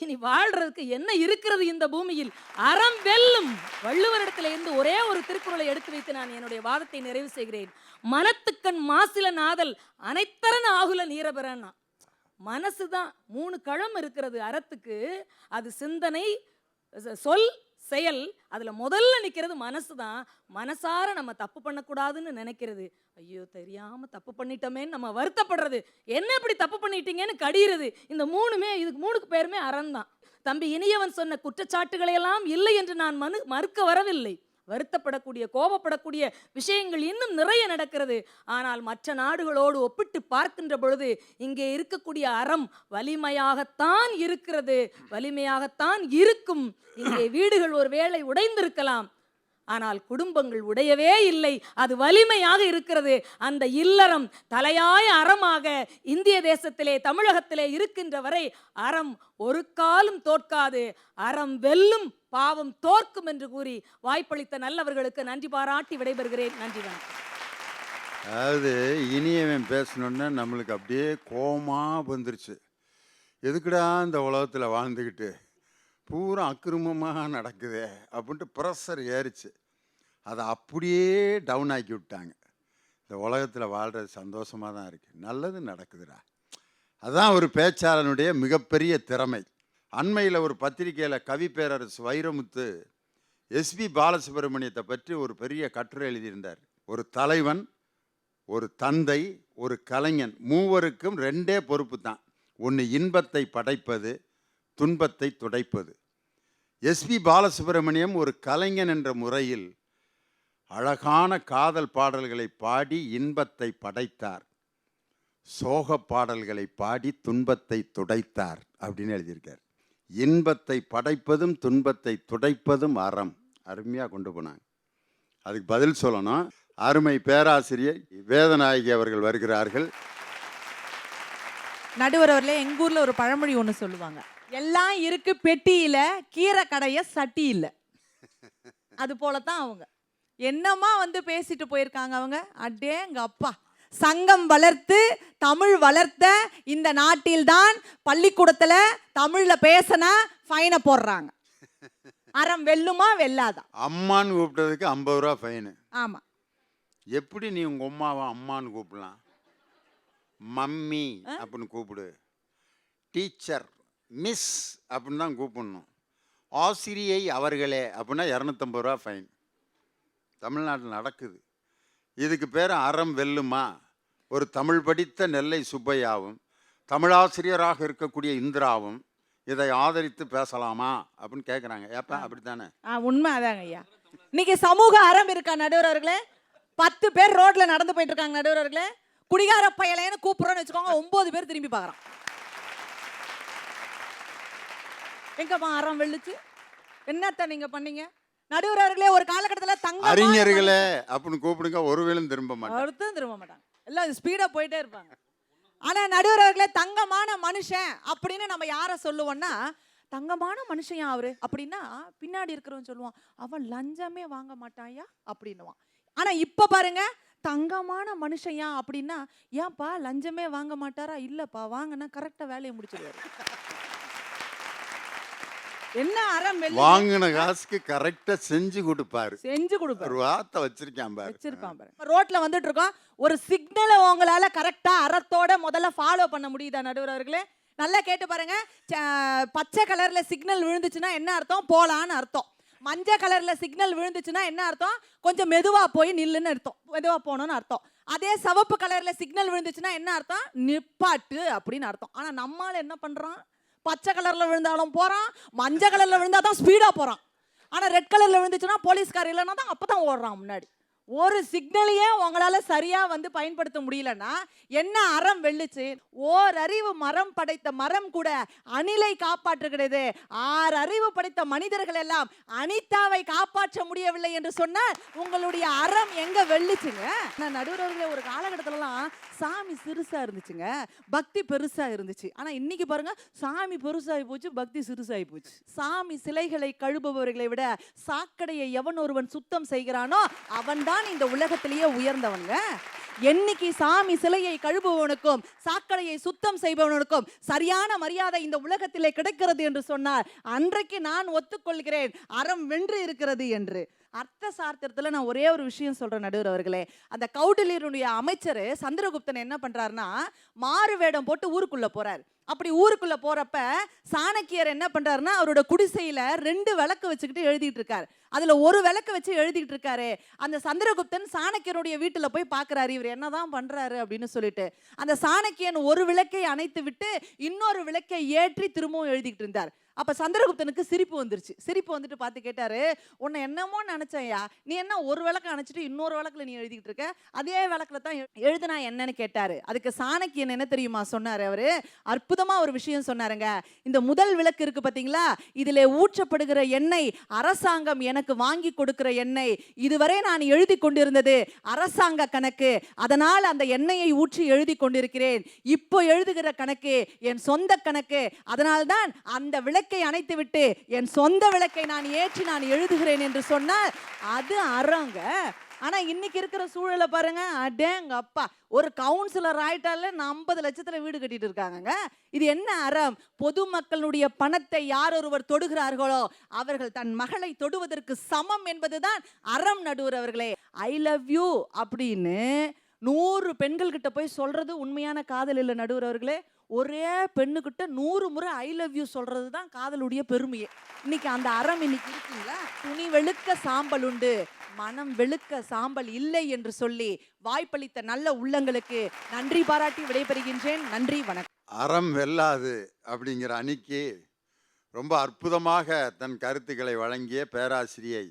Speaker 4: இனி வாழ்றதுக்கு என்ன இருக்கிறது இந்த பூமியில்? அறம் வெல்லும். வள்ளுவரிடத்துல இருந்து ஒரே ஒரு திருக்குறளை எடுத்து வைத்து நான் என்னுடைய வாதத்தை நிறைவு செய்கிறேன். மனத்துக்கண் மாசில நாதல் அனைத்தரன் ஆகுல நீரபெறன்னா. மனசுதான் 3 களம் இருக்கிறது அறத்துக்கு. அது சிந்தனை, சொல், செயல். அதுல முதல்ல நிக்கிறது மனசு தான். மனசார நம்ம தப்பு பண்ணக்கூடாதுன்னு நினைக்கிறது, ஐயோ தெரியாம தப்பு பண்ணிட்டோமேன்னு நம்ம வருத்தப்படுறது, என்ன இப்படி தப்பு பண்ணிட்டீங்கன்னு கடிகிறது. இந்த இதுக்கு 3க்கு பேருமே அறம் தான். தம்பி இனியவன் சொன்ன குற்றச்சாட்டுகளை எல்லாம் இல்லை என்று நான் மறுக்க வரவில்லை. வருத்தப்படக்கூடிய கோபப்படக்கூடிய விஷயங்கள் இன்னும் நிறைய நடக்கிறது. ஆனால் மற்ற நாடுகளோடு ஒப்பிட்டு பார்க்கின்ற பொழுது இங்கே இருக்கக்கூடிய அறம் வலிமையாகத்தான் இருக்கிறது, வலிமையாகத்தான் இருக்கும். இங்கே வீடுகள் ஒருவேளை உடைந்திருக்கலாம், ஆனால் குடும்பங்கள் உடையவே இல்லை, அது வலிமையாக இருக்கிறது. அந்த இல்லறம் தலையாய அறமாக இந்திய தேசத்திலே, தமிழகத்திலே இருக்கின்ற வரை அறம் ஒரு காலும் தோற்காது. அறம் வெல்லும், பாவம் தோற்கும் என்று கூறி வாய்ப்பளித்த நல்லவர்களுக்கு நன்றி பாராட்டி விடைபெறுகிறேன். நன்றி, வணக்கம்.
Speaker 1: அதாவது இனியவன் பேசணுன்னு நம்மளுக்கு அப்படியே கோமா வந்துருச்சு. எதுக்குடா இந்த உலகத்தில் வாழ்ந்துக்கிட்டு பூரா அக்கிரமமாக நடக்குது அப்படின்ட்டு ப்ரெஷர் ஏறிச்சு. அதை அப்படியே டவுன் ஆக்கி விட்டாங்க. இந்த உலகத்தில் வாழ்கிறது சந்தோஷமாக தான் இருக்குது, நல்லது நடக்குதுடா. அதுதான் ஒரு பேச்சாளனுடைய மிகப்பெரிய திறமை. அண்மையில் ஒரு பத்திரிகையில் கவி பேரரசு வைரமுத்து எஸ்பி பாலசுப்ரமணியத்தை பற்றி ஒரு பெரிய கட்டுரை எழுதியிருந்தார். ஒரு தலைவன், ஒரு தந்தை, ஒரு கலைஞன், மூவருக்கும் 2 பொறுப்பு தான். ஒன்று இன்பத்தை படைப்பது, துன்பத்தை துடைப்பது. எஸ்பி பாலசுப்ரமணியம் ஒரு கலைஞன் என்ற முறையில் அழகான காதல் பாடல்களை பாடி இன்பத்தை படைத்தார், சோக பாடல்களை பாடி துன்பத்தை துடைத்தார் அப்படின்னு எழுதியிருக்கார். இன்பத்தை படைப்பதும் துன்பத்தை துடைப்பதும் அறம். அருமையாக கொண்டு போனாங்க. அதுக்கு பதில் சொல்லணும். அருமை பேராசிரியர் வேதநாயகி அவர்கள் வருகிறார்கள்.
Speaker 5: நடுவர் அவர்களே, எங்க ஊர்ல ஒரு பழமொழி ஒண்ணு சொல்லுவாங்க, எல்லாம் இருக்கு பெட்டியில, கீரை கடைய சட்டி இல்லை. அது போலதான் அவங்க என்னமா பேசிட்டு போயிருக்காங்க. அவங்க அடே எங்க அப்பா சங்கம் வளர்த்து தமிழ் வளர்த்த இந்த நாட்டில்தான் பள்ளிக்கூடத்துல தமிழ்ல பேசினா ஃபைனை போடுறாங்க. அறம் வெல்லுமா வெல்லாதா?
Speaker 1: அம்மான்னு கூப்பிட்டதுக்கு 50 ரூபா ஃபைனு.
Speaker 5: ஆமா.
Speaker 1: எப்படி நீ உங்க அம்மாவை அம்மான்னு கூப்பிடலாம்? மம்மி அப்படின்னு கூப்பிடு. டீச்சர் மிஸ் அப்படின்னு தான் கூப்பிடணும். ஆசிரியை அவர்களே அப்படின்னா 250 ரூபா ஃபைன். தமிழ்நாட்டில் நடக்குது. இதுக்கு பேர் அறம் வெல்லுமா? ஒரு தமிழ் படித்த நெல்லை சுப்பையாவும் தமிழாசிரியராக இருக்கக்கூடிய இந்திராவும் இதை ஆதரித்து பேசலாமா அப்படின்னு கேட்குறாங்க. ஏப்பா அப்படித்தானே?
Speaker 5: உண்மை அதாங்க ஐயா. இன்னைக்கு சமூக அறம் இருக்கா நடுவர் அவர்களே? 10 பேர் ரோட்ல நடந்து போயிட்டு இருக்காங்க நடுவர் அவர்களே. குடிகார பயலேன்னு கூப்பிடுறோன்னு வச்சுக்கோங்க, 9 பேர் திரும்பி பார்க்குறான். எங்கம்மா அறம் வெல்லுச்சு? என்னத்த நீங்க பண்ணீங்க நடுவர் அவர்களே? ஒரு காலகட்டத்தில் தங்க
Speaker 1: அறிஞர்களே அப்படின்னு கூப்பிடுங்க, ஒருவேளும் திரும்ப மாட்டாங்க.
Speaker 5: ஒருத்தரும் திரும்ப மாட்டாங்க, எல்லாம் ஸ்பீடா போயிட்டே இருப்பாங்க. ஆனா நடுவர் அவர்களே, தங்கமான மனுஷன் அப்படின்னு நம்ம யாரை சொல்லுவோம்னா, தங்கமான மனுஷன் அவரு அப்படின்னா பின்னாடி இருக்கிறவன் சொல்லுவான், அவன் லஞ்சமே வாங்க மாட்டாயா அப்படின்னுவான். ஆனா இப்ப பாருங்க, தங்கமான மனுஷன் அப்படின்னா, ஏன்பா லஞ்சமே வாங்க மாட்டாரா? இல்லப்பா, வாங்கினா கரெக்டா வேலையை முடிச்சிருவாரு. என்ன அறம்
Speaker 1: வாங்கின காசுக்கு கரெக்டா செஞ்சு கொடுப்பாரு.
Speaker 5: செஞ்சு கொடுப்பாரு.
Speaker 1: ஒரு வார்த்தை வச்சிருக்கான் பாரு.
Speaker 5: வச்சிருப்பான் பாரு. ரோட்ல வந்துட்டு இருக்கோம், ஒரு சிக்னலை உங்களால கரெக்டா அறத்தோட முதல்ல ஃபாலோ பண்ண முடியுதா நடுவர் அவர்களே? நல்லா கேட்டு பாருங்க. பச்சை கலர்ல சிக்னல் விழுந்துச்சுன்னா என்ன அர்த்தம்? போலான்னு அர்த்தம். மஞ்சள் கலர்ல சிக்னல் விழுந்துச்சுன்னா என்ன அர்த்தம்? கொஞ்சம் மெதுவா போய் நில்லுன்னு அர்த்தம், மெதுவா போகணும்னு அர்த்தம். அதே சிவப்பு கலர்ல சிக்னல் விழுந்துச்சுன்னா என்ன அர்த்தம்? நிப்பாட்டு அப்படின்னு அர்த்தம். ஆனா நம்மால என்ன பண்றான்? பச்சை கலர்ல விழுந்தாலும் போறான், மஞ்சள் கலர்ல விழுந்தாதான் ஸ்பீடா போறான். ஆனா ரெட் கலர்ல விழுந்துச்சுன்னா போலீஸ்கார் இல்லைன்னா தான் அப்பதான் ஓடுறான் முன்னாடி. ஒரு சிக்னலையே உங்களால சரியா பயன்படுத்த முடியலன்னா என்ன அறம் வெல்லுச்சு? ஓரறிவு மரம் படைத்த மரம் கூட அணிலை காப்பாற்றுகிறது. 6 அறிவு படைத்த மனிதர்கள் எல்லாம் அனிதாவை காப்பாற்ற முடியவில்லை என்று சொன்னால் உங்களுடைய அறம் எங்க வெல்லுச்சுங்க? நடுவர்களே, ஒரு காலகட்டத்திலலாம் சாமி சிறுசா இருந்துச்சுங்க, பக்தி பெருசா இருந்துச்சு. ஆனா இன்னைக்கு பாருங்க, சாமி பெருசாகி போச்சு, பக்தி சிறுசாகி போச்சு. சாமி சிலைகளை கழுபவர்களை விட சாக்கடையை எவன் ஒருவன் சுத்தம் செய்கிறானோ அவன் தான் இந்த உலகத்திலேயே உயர்ந்தவங்க. என்னைக்கு சாமி சிலையை கழுவுவவனுக்கும் சாக்கடையை சுத்தம் செய்பவனுக்கும் சரியான மரியாதை இந்த உலகத்திலே கிடைக்கிறது என்று சொன்னார், அன்றைக்கு நான் ஒத்துக்கொள்கிறேன் அறம் வென்று இருக்கிறது என்று. அர்த்த சாஸ்திரத்துல நான் ஒரே ஒரு விஷயம் சொல்றேன் நடுவர் அவர்களே. அந்த கௌடில்யருடைய அமைச்சர் சந்திரகுப்தன் என்ன பண்றாருன்னா, மாறு வேடம் போட்டு ஊருக்குள்ள போறார். அப்படி ஊருக்குள்ள போறப்ப சாணக்கியர் என்ன பண்றாருன்னா, அவரோட குடிசையில 2 விளக்கு வச்சுக்கிட்டு எழுதிட்டு இருக்காரு. அதுல ஒரு விளக்கு வச்சு எழுதிட்டு இருக்காரு. அந்த சந்திரகுப்தன் சாணக்கியருடைய வீட்டுல போய் பாக்குறாரு, இவர் என்னதான் பண்றாரு அப்படின்னு சொல்லிட்டு. அந்த சாணக்கியன் ஒரு விளக்கை அணைத்து விட்டு இன்னொரு விளக்கை ஏற்றி திரும்பவும் எழுதிட்டு இருந்தார். அப்ப சந்திரகுப்தனுக்கு சிரிப்பு வந்துருச்சு. சிரிப்பு வந்துட்டு பார்த்து கேட்டாரு, உன்னை என்னமோ நினைச்சையா, நீ என்ன ஒரு விளக்கு அணைச்சிட்டு இன்னொரு விளக்குல நீ எழுதிட்டு இருக்க, அதே விளக்குல தான் எழுதுனா என்னன்னு கேட்டாரு. அதுக்கு சாணக்கியன் என்ன தெரியுமா சொன்னாரு? அவரு அற்புதமா ஒரு விஷயம் சொன்னாருங்க. இந்த முதல் விளக்கு இருக்கு பாத்தீங்களா, இதுல ஊற்றப்படுகிற எண்ணெய் அரசாங்கம் எனக்கு வாங்கி கொடுக்கிற எண்ணெய். இதுவரை நான் எழுதி கொண்டிருந்தது அரசாங்க கணக்கு, அதனால் அந்த எண்ணெயை ஊற்றி எழுதி கொண்டிருக்கிறேன். இப்போ எழுதுகிற கணக்கு என் சொந்த கணக்கு, அதனால்தான் அந்த விளக்கு அணைத்து விட்டு என் சொந்த விளக்கை நான் ஏற்றி நான் எழுதுகிறேன் என்று சொன்னால் அது அறங்க. ஆனா இன்னைக்கு இருக்கிற சூழலை பாருங்க, அடேங்க அப்பா, ஒரு கவுன்சிலர் ஆயிட்டால 50 லட்சத்துல வீடு கட்டிட்டு இருக்காங்க. இது என்ன அறம்? பொதுமக்களுடைய பணத்தை யார் ஒருவர் தொடுகிறார்களோ அவர்கள் தன் மகளை தொடுவதற்கு சமம் என்பதுதான் அறம் நடுவர் அவர்களே. ஐ லவ் யூ அப்படின்னு 100 பெண்கள் கிட்ட போய் சொல்றது உண்மையான காதல் இல்லை நடுவர் அவர்களே. ஒரே பெண்ணுகிட்ட 100 முறை ஐ லவ் யூ சொல்றது தான் காதலுடைய பெருமையே. இன்னைக்கு அந்த அறம் இன்னைக்கு இருக்குங்களா? துணி வெளுக்க சாம்பல் உண்டு, மனம் வெளுக்க சாம்பல் இல்லை என்று சொல்லி வாய்ப்பளித்த நல்ல உள்ளங்களுக்கு நன்றி பாராட்டி விடைபெறுகின்றேன். நன்றி, வணக்கம்.
Speaker 1: அறம் வெல்லாது அப்படிங்கிற அணிக்கு ரொம்ப அற்புதமாக தன் கருத்துக்களை வழங்கிய பேராசிரியை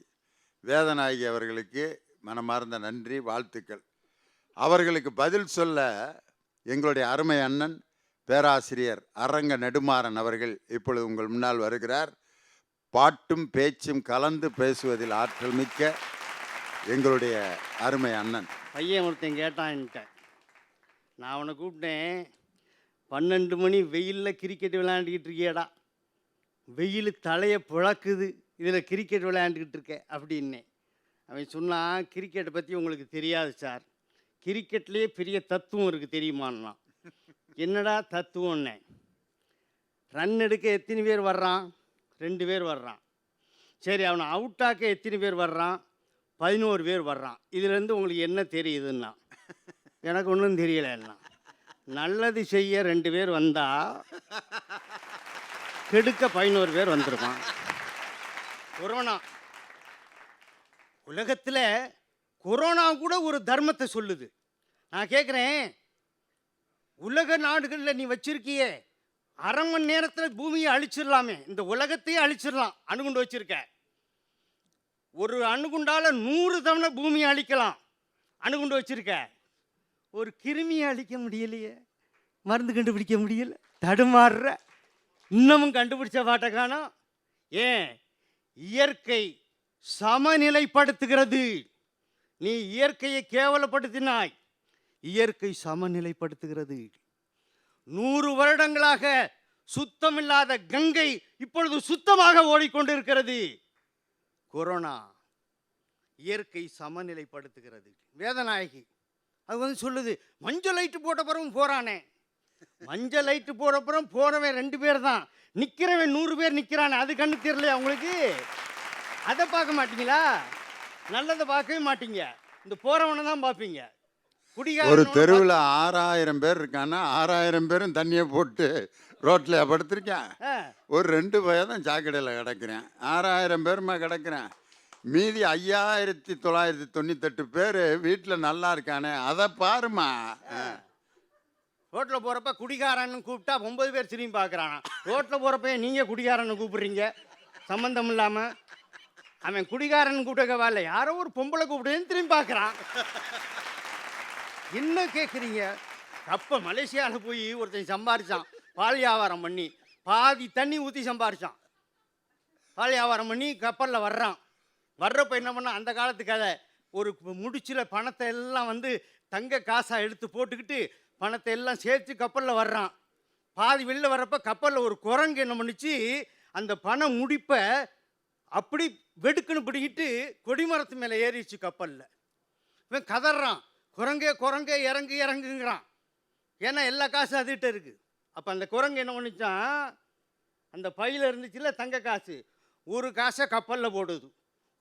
Speaker 1: வேதநாயகி அவர்களுக்கு மனமார்ந்த நன்றி, வாழ்த்துக்கள். அவர்களுக்கு பதில் சொல்ல எங்களுடைய அருமை அண்ணன் பேராசிரியர் அரங்க நெடுமாறன் அவர்கள் இப்பொழுது உங்கள் முன்னால் வருகிறார். பாட்டும் பேச்சும் கலந்து பேசுவதில் ஆற்றல் மிக்க எங்களுடைய அருமை அண்ணன்.
Speaker 6: பையன் ஒருத்தன் கேட்டான்ட்டேன், நான் அவனை கூப்பிட்டேன், 12 மணி வெயிலில் கிரிக்கெட் விளையாண்டுக்கிட்டு இருக்கியடா, வெயில் தலையை பிளக்குது, இதில் கிரிக்கெட் விளையாண்டுக்கிட்டு இருக்க அப்படின்னே. அவன் சொன்னான், கிரிக்கெட்டை பற்றி உங்களுக்கு தெரியாது சார், கிரிக்கெட்லேயே பெரிய தத்துவம் இருக்குது தெரியுமான்னா. என்னடா தத்துவம்னே, ரன் எடுக்க எத்தனை பேர் வர்றான்? 2 பேர் வர்றான். சரி, அவனை அவுட்டாக்க எத்தனை பேர் வர்றான்? 11 பேர் வர்றான். இதுலேருந்து உங்களுக்கு என்ன தெரியுதுன்னா, எனக்கு ஒன்றும் தெரியலன்னா. நல்லது செய்ய 2 பேர் வந்தால் கெடுக்க 11 பேர் வந்திருப்பான். கொரோனா உலகத்தில் கொரோனா கூட ஒரு தர்மத்தை சொல்லுது. நான் கேட்குறேன், உலக நாடுகளில் நீ வச்சிருக்கியே, அரை மணி நேரத்தில் பூமியை அழிச்சிடலாமே, இந்த உலகத்தையே அழிச்சிடலாம். அணுகுண்டு வச்சிருக்க, ஒரு அணுகுண்டால் 100 தவணை பூமியை அழிக்கலாம். அணுகுண்டு வச்சிருக்க, ஒரு கிருமியை அழிக்க முடியலையே, மருந்து கண்டுபிடிக்க முடியல, தடுமாறுற. இன்னமும் கண்டுபிடிச்ச பாட்டை காணோம். ஏன்? இயற்கை சமநிலைப்படுத்துகிறது. நீ இயற்கையை கேவலப்படுத்தினாய், இயற்கை சமநிலைப்படுத்துகிறது. 100 வருடங்களாக சுத்தமில்லாத கங்கை இப்பொழுது சுத்தமாக ஓடிக்கொண்டிருக்கிறது. கொரோனா இயற்கை சமநிலைப்படுத்துகிறது. வேதநாயகி அது வந்து சொல்லுது, மஞ்சள் லைட்டு போட்ட பிறகு போறானே. மஞ்சள் லைட்டு போட பிறகு போறவன் 2 பேர் தான், நிற்கிறவன் 100 பேர் நிற்கிறானே. அது கண்ணு தெரியலையா உங்களுக்கு? அதை பார்க்க மாட்டீங்களா? நல்லதை பார்க்கவே மாட்டீங்க, இந்த போறவனை தான் பார்ப்பீங்க.
Speaker 1: ஒரு தெருவில் 6000 பேர் இருக்கான்னா 6000 பேரும் தண்ணியை போட்டு ரோட்டில் படுத்திருக்கேன். ஒரு 2 பையன் தான் சாக்கடையில் கிடக்கிறேன். 6000 பேருமா கிடக்கிறேன். மீதி 5998 பேர் வீட்டில் நல்லா இருக்கானே, அதை பாருமா.
Speaker 6: ரோட்டில் போகிறப்ப குடிகாரன்னு கூப்பிட்டா 9 பேர் திரும்பி பார்க்குறானா. ரோட்டில் போகிறப்ப நீங்கள் குடிகாரன்னு கூப்பிட்றீங்க சம்மந்தம் இல்லாமல். அவன் குடிகாரன் கூப்பிட்டக்கவா இல்லை, யாரோ ஒரு பொம்பளை கூப்பிடுன்னு திரும்பி பார்க்குறான். என்ன கேட்குறீங்க? அப்போ மலேசியாவில் போய் ஒருத்தன் சம்பாரிச்சான், பால் வியாபாரம் பண்ணி பாதி தண்ணி ஊற்றி சம்பாரிச்சான். பால் வியாபாரம் பண்ணி கப்பலில் வர்றான். வர்றப்போ என்ன பண்ணால், அந்த காலத்து கதை, ஒரு முடிச்சில் பணத்தை எல்லாம் வந்து தங்க காசாக எடுத்து போட்டுக்கிட்டு பணத்தை எல்லாம் சேர்த்து கப்பலில் வர்றான். பாதி வெளில வர்றப்ப கப்பலில் ஒரு குரங்கு என்ன பண்ணிச்சு, அந்த பண முடிப்பை அப்படி வெடுக்குன்னு பிடிக்கிட்டு கொடிமரத்து மேலே ஏறிடுச்சு கப்பலில். இவன் கதறான், குரங்கே குரங்கே இறங்கு இறங்குங்கிறான். ஏன்னா எல்லா காசும் அதுகிட்ட இருக்குது. அப்போ அந்த குரங்கு என்ன பண்ணிச்சான், அந்த பையில் இருந்துச்சுல தங்க காசு, ஒரு காசை கப்பலில் போடுது,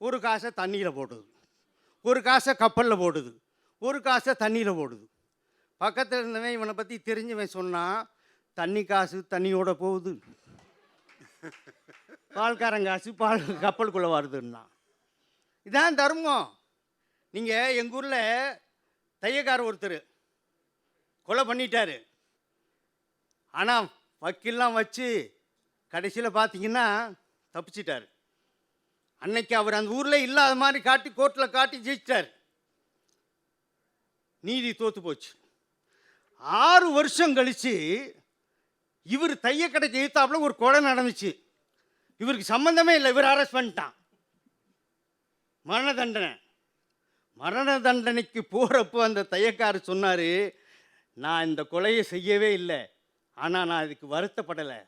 Speaker 6: ஒரு காசை தண்ணியில் போடுது, ஒரு காசை கப்பலில் போடுது, ஒரு காசை தண்ணியில் போடுது. பக்கத்தில் இருந்தவன் இவனை பற்றி தெரிஞ்சவன் சொன்னான், தண்ணி காசு தண்ணியோட போகுது, பால்காரங்காசு பால் கப்பலுக்குள்ளே வருதுன்னா. இதான் தர்மம். நீங்கள் எங்கள் ஊரில் தையக்கார ஒருத்தர் கொலை பண்ணிட்டாரு. ஆனால் வக்கீல்லாம் வச்சு கடைசியில் பார்த்தீங்கன்னா தப்பிச்சிட்டார். அன்னைக்கு அவர் அந்த ஊரில் இல்லாத மாதிரி காட்டி கோர்ட்டில் காட்டி ஜெயிச்சிட்டார். நீதி தோத்து போச்சு. 6 வருஷம் கழிச்சு இவர் தையக்கடைக்கு எழுத்தாப்புல ஒரு கொலை நடந்துச்சு. இவருக்கு சம்பந்தமே இல்லை, இவர் அரெஸ்ட் பண்ணிட்டான். மரண தண்டனை. மரண தண்டனைக்கு போகிறப்போ அந்த தையக்காரர் சொன்னார், நான் இந்த கொலையை செய்யவே இல்லை, ஆனால் நான் இதுக்கு வருத்தப்படலை.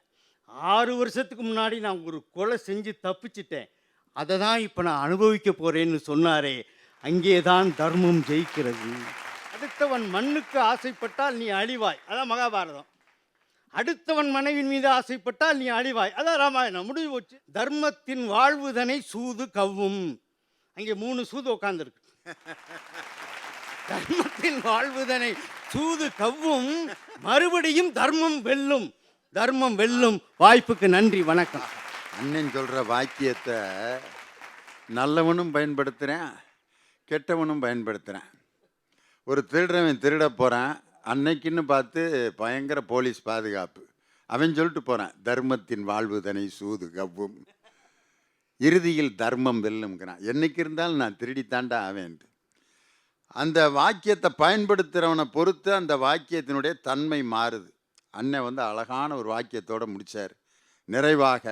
Speaker 6: 6 வருஷத்துக்கு முன்னாடி நான் ஒரு கொலை செஞ்சு தப்பிச்சிட்டேன், அதை தான் இப்போ நான் அனுபவிக்க போகிறேன்னு சொன்னாரே. அங்கே தான் தர்மம் ஜெயிக்கிறது. அடுத்தவன் மண்ணுக்கு ஆசைப்பட்டால் நீ அழிவாய், அதான் மகாபாரதம். அடுத்தவன் மனைவின் மீது ஆசைப்பட்டால் நீ அழிவாய், அதான் ராமாயணம். முடிவு போச்சு. தர்மத்தின் வாழ்வுதனை சூது கவ்வும். அங்கே 3 சூது உட்காந்துருக்கு. தர்மத்தின் வாழ்வுதனை சூது கவ்வும், மறுபடியும் தர்மம் வெல்லும், தர்மம் வெல்லும். வாய்ப்புக்கு நன்றி, வணக்கம்.
Speaker 1: அண்ணன் சொல்கிற வாக்கியத்தை நல்லவனும் பயன்படுத்துகிறேன், கெட்டவனும் பயன்படுத்துகிறேன். ஒரு திருடவன் திருட போகிறான், அன்னைக்குன்னு பார்த்து பயங்கர போலீஸ் பாதுகாப்பு. அவன் சொல்லிட்டு போகிறான், தர்மத்தின் வாழ்வுதனை சூது கவ்வும், இறுதியில் தர்மம் வெல்லும்ங்கிறான். என்னைக்கு இருந்தாலும் நான் திருடித்தாண்டா ஆவேன். அந்த வாக்கியத்தை பயன்படுத்துகிறவனை பொறுத்து அந்த வாக்கியத்தினுடைய தன்மை மாறுது. அண்ணன் வந்து அழகான ஒரு வாக்கியத்தோடு முடித்தார். நிறைவாக,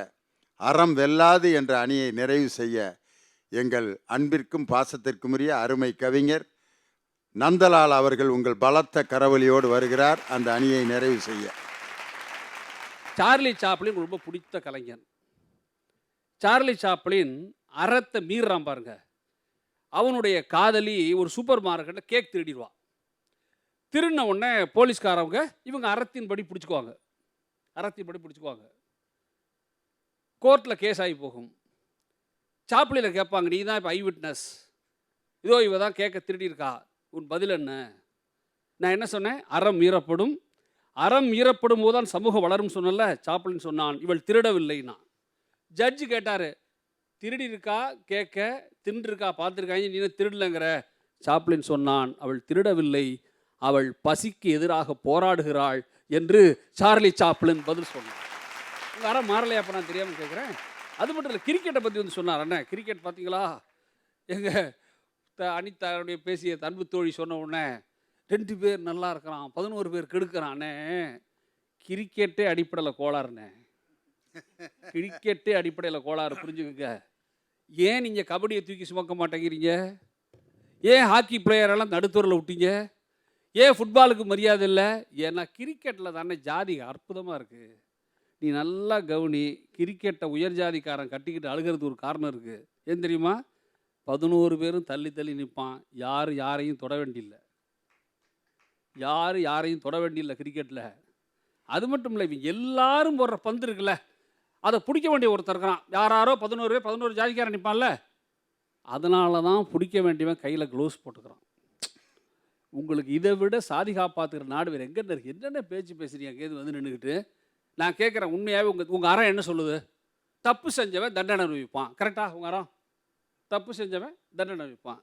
Speaker 1: அறம் வெல்லாது என்ற அணியை நிறைவு செய்ய எங்கள் அன்பிற்கும் பாசத்திற்குரிய அருமை கவிஞர் நந்தலால் அவர்கள் உங்கள் பலத்த கரவொலியோடு வருகிறார் அந்த அணியை நிறைவு செய்ய.
Speaker 7: சார்லி சாப்ளின் ரொம்ப பிடித்த கலைஞன். சார்லி சாப்ளின் அறத்தை மீறான் பாருங்க. அவனுடைய காதலி ஒரு சூப்பர் மார்க்கெட்டில் கேக் திருடிடுவான். திருடின உடனே போலீஸ்காரவங்க இவங்க அறத்தின்படி பிடிச்சிக்குவாங்க. அறத்தின்படி பிடிச்சிக்குவாங்க. கோர்ட்டில் கேஸ் ஆகி போகும். சாப்பிளியில் கேட்பாங்க, நீ தான் இப்போ ஐ விட்னஸ், இதோ இவ தான் கேட்க திருடி இருக்கா, உன் பதில் என்ன? நான் என்ன சொன்னேன்? அறம் மீறப்படும். அறம் மீறப்படும் போது தான் சமூகம் வளரும் சொன்னல. சாப்பிளின் சொன்னான், இவள் திருடவில்லைன்னா. ஜட்ஜு கேட்டார், திருடி இருக்கா கேட்க, தின்று இருக்கா பார்த்துருக்காங்க, நீ திருடலைங்கிற. சாப்பிளின் சொன்னான், அவள் திருடவில்லை, அவள் பசிக்கு எதிராக போராடுகிறாள் என்று சார்லி சாப்ளின் பதில் சொன்னான். உங்கள் அறம் மாறலையா? அப்போ நான் தெரியாமல் கேட்குறேன். அது மட்டும் இல்லை, கிரிக்கெட்டை பற்றி வந்து சொன்னார். அண்ணே கிரிக்கெட் பார்த்தீங்களா? எங்கள் அனிதாவுடைய பேசிய அன்பு தோழி சொன்ன உடனே 2 பேர் நல்லா இருக்கிறான், 11 பேர் கெடுக்கிறானே. கிரிக்கெட்டே அடிப்படையில் கோளாறுண்ணே. கிரிக்கெட்டே அடிப்படையில் கோளாறு, புரிஞ்சுக்கங்க. ஏன் நீங்கள் கபடியை தூக்கி சுமக்க மாட்டேங்கிறீங்க? ஏன் ஹாக்கி பிளேயரெல்லாம் நடுத்தூரில் விட்டீங்க? ஏன் ஃபுட்பாலுக்கு மரியாதை இல்லை? ஏன்னா கிரிக்கெட்டில் தானே ஜாதி அற்புதமாக இருக்குது. நீ நல்லா கவனி, கிரிக்கெட்டை உயர் ஜாதிக்காரன் கட்டிக்கிட்டு அழுகிறது ஒரு காரணம் இருக்குது. ஏன் தெரியுமா? 11 பேரும் தள்ளி தள்ளி நிற்பான், யாரையும் தொட வேண்டியில்லை. யாரையும் தொட வேண்டியில்லை கிரிக்கெட்டில். அது மட்டும் இல்லை, இவங்க எல்லாரும் போடுற பந்து இருக்குல்ல, அதை பிடிக்க வேண்டிய ஒருத்தர் இருக்கிறான். யாரோ 11 ஜாதிக்காரன் நிற்பான்ல, அதனால தான் பிடிக்க வேண்டியவன் கையில் க்ளோஸ் போட்டுக்கிறான். உங்களுக்கு இதை விட சாதி காப்பாற்றுக்கிற நாடு வேறு எங்கே இருக்குது? என்னென்ன பேச்சு பேசுறீங்க கேது வந்து நின்றுக்கிட்டு? நான் கேட்குறேன், உண்மையாகவே உங்கள் அறம் என்ன சொல்லுது? தப்பு செஞ்சவன் தண்டனை அனுபவிப்பான். கரெக்டாக? உங்கள் அறம் தப்பு செஞ்சவன் தண்டனை அனுபவிப்பான்.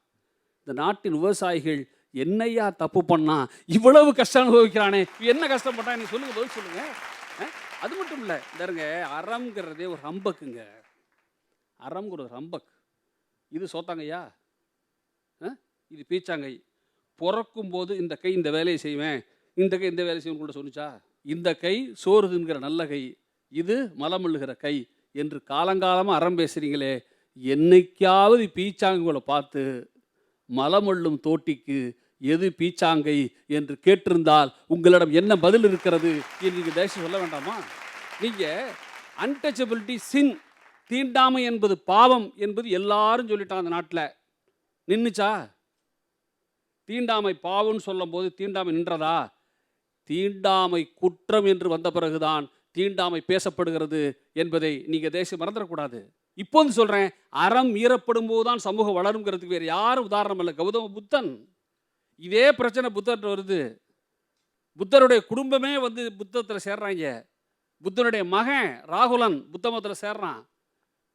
Speaker 7: இந்த நாட்டின் விவசாயிகள் என்னையா தப்பு பண்ணா இவ்வளவு கஷ்டம் அனுபவிக்கிறானே, என்ன கஷ்டப்பட்டா நீ சொல்லுங்கள், பதில் சொல்லுங்கள். அது மட்டும் இல்லை, இந்தருங்க அறம்ங்கிறதே ஒரு ரம்பக்குங்க. அறம்ங்கிற ஒரு ரம்பக். இது சோத்தாங்கய்யா, இது பீச்சாங்கை. பிறக்கும்போது இந்த கை இந்த வேலையை செய்வேன், இந்த கை இந்த வேலையை செய்வேன் கூட சொன்னிச்சா? இந்த கை சோறு தின்கிற நல்ல கை, இது மலமுள்ளுகிற கை என்று காலங்காலமாக அறம் பேசுகிறீங்களே, என்னைக்காவது பீச்சாங்குகளை பார்த்து மலமுள்ளும் தோட்டிக்கு எது பீச்சாங்கை என்று கேட்டிருந்தால் உங்களிடம் என்ன பதில் இருக்கிறது என்று நீங்கள் தயவுசெய்து சொல்ல வேண்டாமா? நீங்கள் அன்டச்சபிலிட்டி சின், தீண்டாமை என்பது பாவம் என்பது எல்லாரும் சொல்லிட்டாங்க அந்த நாட்டில். நின்றுச்சா? தீண்டாமை பாவம்னு சொல்லும் போது தீண்டாமை நின்றதா? தீண்டாமை குற்றம் என்று வந்த பிறகுதான் தீண்டாமை பேசப்படுகிறது என்பதை நீங்கள் தேசம் மறந்துடக்கூடாது. இப்போது சொல்கிறேன், அறம் மீறப்படும் போது தான் சமூகம் வளருங்கிறதுக்கு வேறு யாரும் உதாரணம் இல்லை. கௌதம புத்தன், இதே பிரச்சனை புத்தர்கிட்ட வருது. புத்தருடைய குடும்பமே வந்து புத்தத்தில் சேர்றாங்க. புத்தனுடைய மகன் ராகுலன் புத்த மதத்தில் சேர்றான்.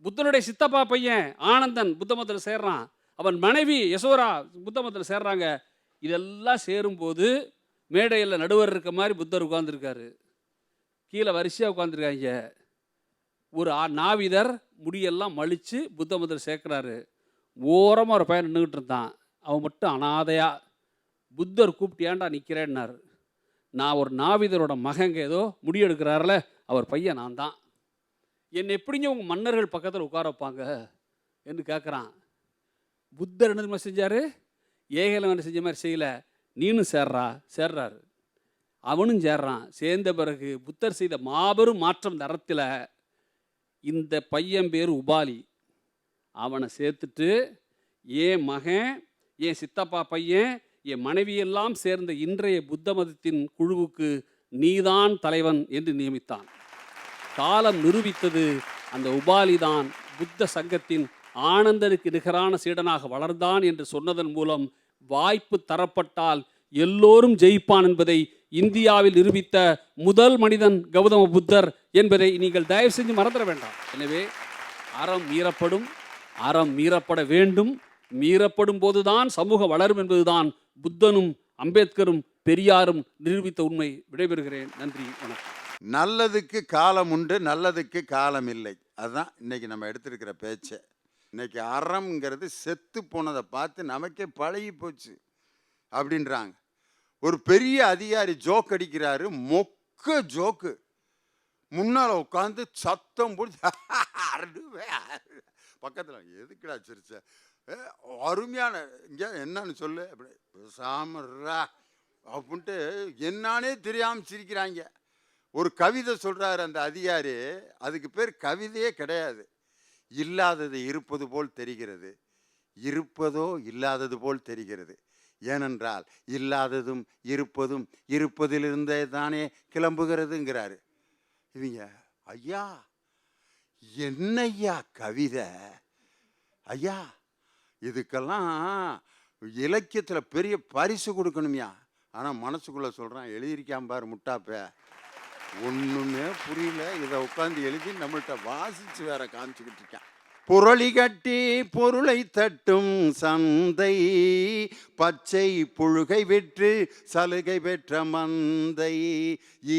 Speaker 7: புத்தனுடைய சித்தப்பா பையன் ஆனந்தன் புத்த மதத்தில் சேர்றான். அவன் மனைவி யசோரா புத்த மதத்தில் சேர்றாங்க. இதெல்லாம் சேரும்போது மேடையில் நடுவர் இருக்க மாதிரி புத்தர் உட்கார்ந்துருக்காரு. கீழே வரிசையாக உட்காந்துருக்காங்க. ஒரு நாவிதர் முடியெல்லாம் மலித்து புத்த மதத்தில் சேர்க்குறாரு. ஓரமாக ஒரு பையன் நின்றுக்கிட்டு இருந்தான். அவன் மட்டும் அனாதையா. புத்தர் கூப்பிட்டு ஏன்டா நிற்கிறேன்னாரு. நான் ஒரு நாவிதரோட மகங்க, ஏதோ முடி எடுக்கிறாருல அவர் பையன் நான் தான். என்னை எப்படிங்க உங்கள் மன்னர்கள் பக்கத்தில் உட்கார வைப்பாங்க என்று கேட்குறான். புத்தர் என்ன தெரியுமா செஞ்சார்? ஏகலவன் செஞ்ச மாதிரி செய்யலை. நீனும் சேர்றாரு. அவனும் சேர்றான். சேர்ந்த பிறகு புத்தர் செய்த மாபெரும் மாற்றம் இந்த அறத்தில். இந்த பையன் பேர் உபாலி. அவனை சேர்த்துட்டு என் மகன், என் சித்தப்பா பையன், என் மனைவியெல்லாம் சேர்ந்த இன்றைய புத்த மதத்தின் குழுவுக்கு நீதான் தலைவன் என்று நியமித்தான். காலம் நிரூபித்தது, அந்த உபாலிதான் புத்த சங்கத்தின் ஆனந்தனுக்கு நிகரான சீடனாக வளர்ந்தான் என்று சொன்னதன் மூலம் வாய்ப்பு தரப்பட்டால் எல்லோரும் ஜெயிப்பான் என்பதை இந்தியாவில் நிரூபித்த முதல் மனிதன் கௌதம புத்தர் என்பதை நீங்கள் தயவு செஞ்சு மறந்துட வேண்டாம். எனவே அறம் மீறப்படும், அறம் மீறப்பட வேண்டும். மீறப்படும் போதுதான் சமூகம் வளரும் என்பதுதான் புத்தனும் அம்பேத்கரும் பெரியாரும் நிரூபித்த உண்மை. விடைபெறுகிறேன். நன்றி, வணக்கம்.
Speaker 1: நல்லதுக்கு காலம் உண்டு, நல்லதுக்கு காலம் இல்லை. அதுதான் இன்னைக்கு நம்ம எடுத்திருக்கிற பேச்சு. இன்னைக்கு அறம்ங்கிறது செத்து போனதை பார்த்து நமக்கே பழகி போச்சு அப்படின்றாங்க. ஒரு பெரிய அதிகாரி ஜோக் அடிக்கிறாரு, மொக்க ஜோக்கு. முன்னால் உட்காந்து சத்தம் போட்டு பக்கத்தில் எதுக்குடா சிரிச்ச, அருமையான இங்கே என்னன்னு சொல்லு அப்படி சாமர்ரா அப்படின்ட்டு என்னானே தெரியாமல் சிரிக்கிறாங்க. ஒரு கவிதை சொல்கிறாரு அந்த அதிகாரி. அதுக்கு பேர் கவிதையே கிடையாது. இல்லாதது இருப்பது போல் தெரிகிறது, இருப்பதோ இல்லாதது போல் தெரிகிறது. ஏனென்றால் இல்லாததும் இருப்பதும் இருப்பதிலிருந்தே தானே கிளம்புகிறதுங்கிறாரு. இவங்க ஐயா என்னய்யா கவிதை ஐயா, இதுக்கெல்லாம் இலக்கியத்தில் பெரிய பரிசு கொடுக்கணும்யா. ஆனால் மனசுக்குள்ளே சொல்கிறான், எழுதியிருக்கான் பாரு முட்டாப்ப, ஒன்றுமே புரியல, இதை உட்காந்து எழுதி நம்மள்கிட்ட வாசித்து வேற காமிச்சுக்கிட்டு இருக்கான். புரளி கட்டி பொருளை தட்டும் சந்தை, பச்சை புழுகை விற்று சலுகை பெற்ற மந்தை,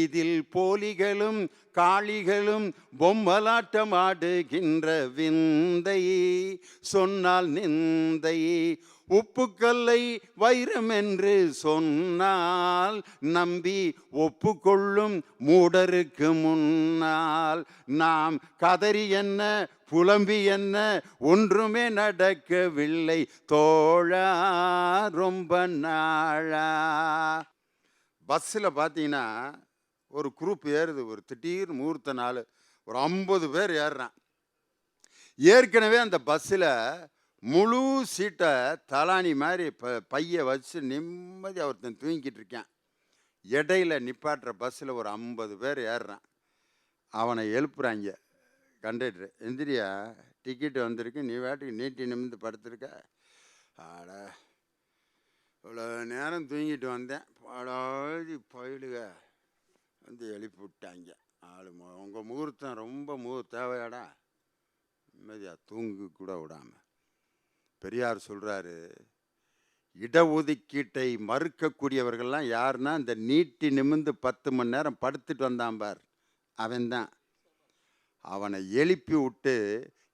Speaker 1: இதில் போலிகளும் காளிகளும் பொம்மலாட்டம் ஆடுகின்ற விந்தை, சொன்னால் நிந்தை. உப்புக்கல்லை வைரம் என்று சொன்னால் நம்பி ஒப்புக்கொள்ளும் மூடருக்கு முன்னால், நாம் கதறி என்ன புலம்பி என்ன ஒன்றுமே நடக்கவில்லை தோழா ரொம்ப நாளா. பஸ்ஸில் பார்த்தீங்கன்னா ஒரு குரூப் ஏறுது, ஒரு திடீர் முகூர்த்த நாள், ஒரு 50 பேர் ஏறுறான். ஏற்கனவே அந்த பஸ்ஸில் முழு சீட்டை தலானி மாதிரி பையை வச்சு நிம்மதி ஒருத்தன் தூங்கிக்கிட்டு இருக்கான். இடையில நிப்பாட்டுற பஸ்ஸில் ஒரு 50 பேர் ஏறுறான். அவனை எழுப்புறாங்க கண்டக்டர், எந்திரியா டிக்கெட்டு வந்திருக்கு, நீ வாட்டுக்கு நீட்டி நிமிந்து படுத்துருக்க. ஆட இவ்வளோ நேரம் தூங்கிட்டு வந்தேன், பாடாதி பயிலுக வந்து எழுப்பி விட்டாங்க. ஆளு உங்கள் முகூர்த்தம் ரொம்ப தேவையாடா, நிம்மதியாக தூங்கு கூட விடாமல். பெரியார் சொல்கிறாரு, இடஒதுக்கீட்டை மறுக்கக்கூடியவர்கள்லாம் யாருன்னா இந்த நீட்டி நிமிந்து 10 மணி நேரம் படுத்துட்டு வந்தான் பார், அவன்தான். அவனை எழுப்பி விட்டு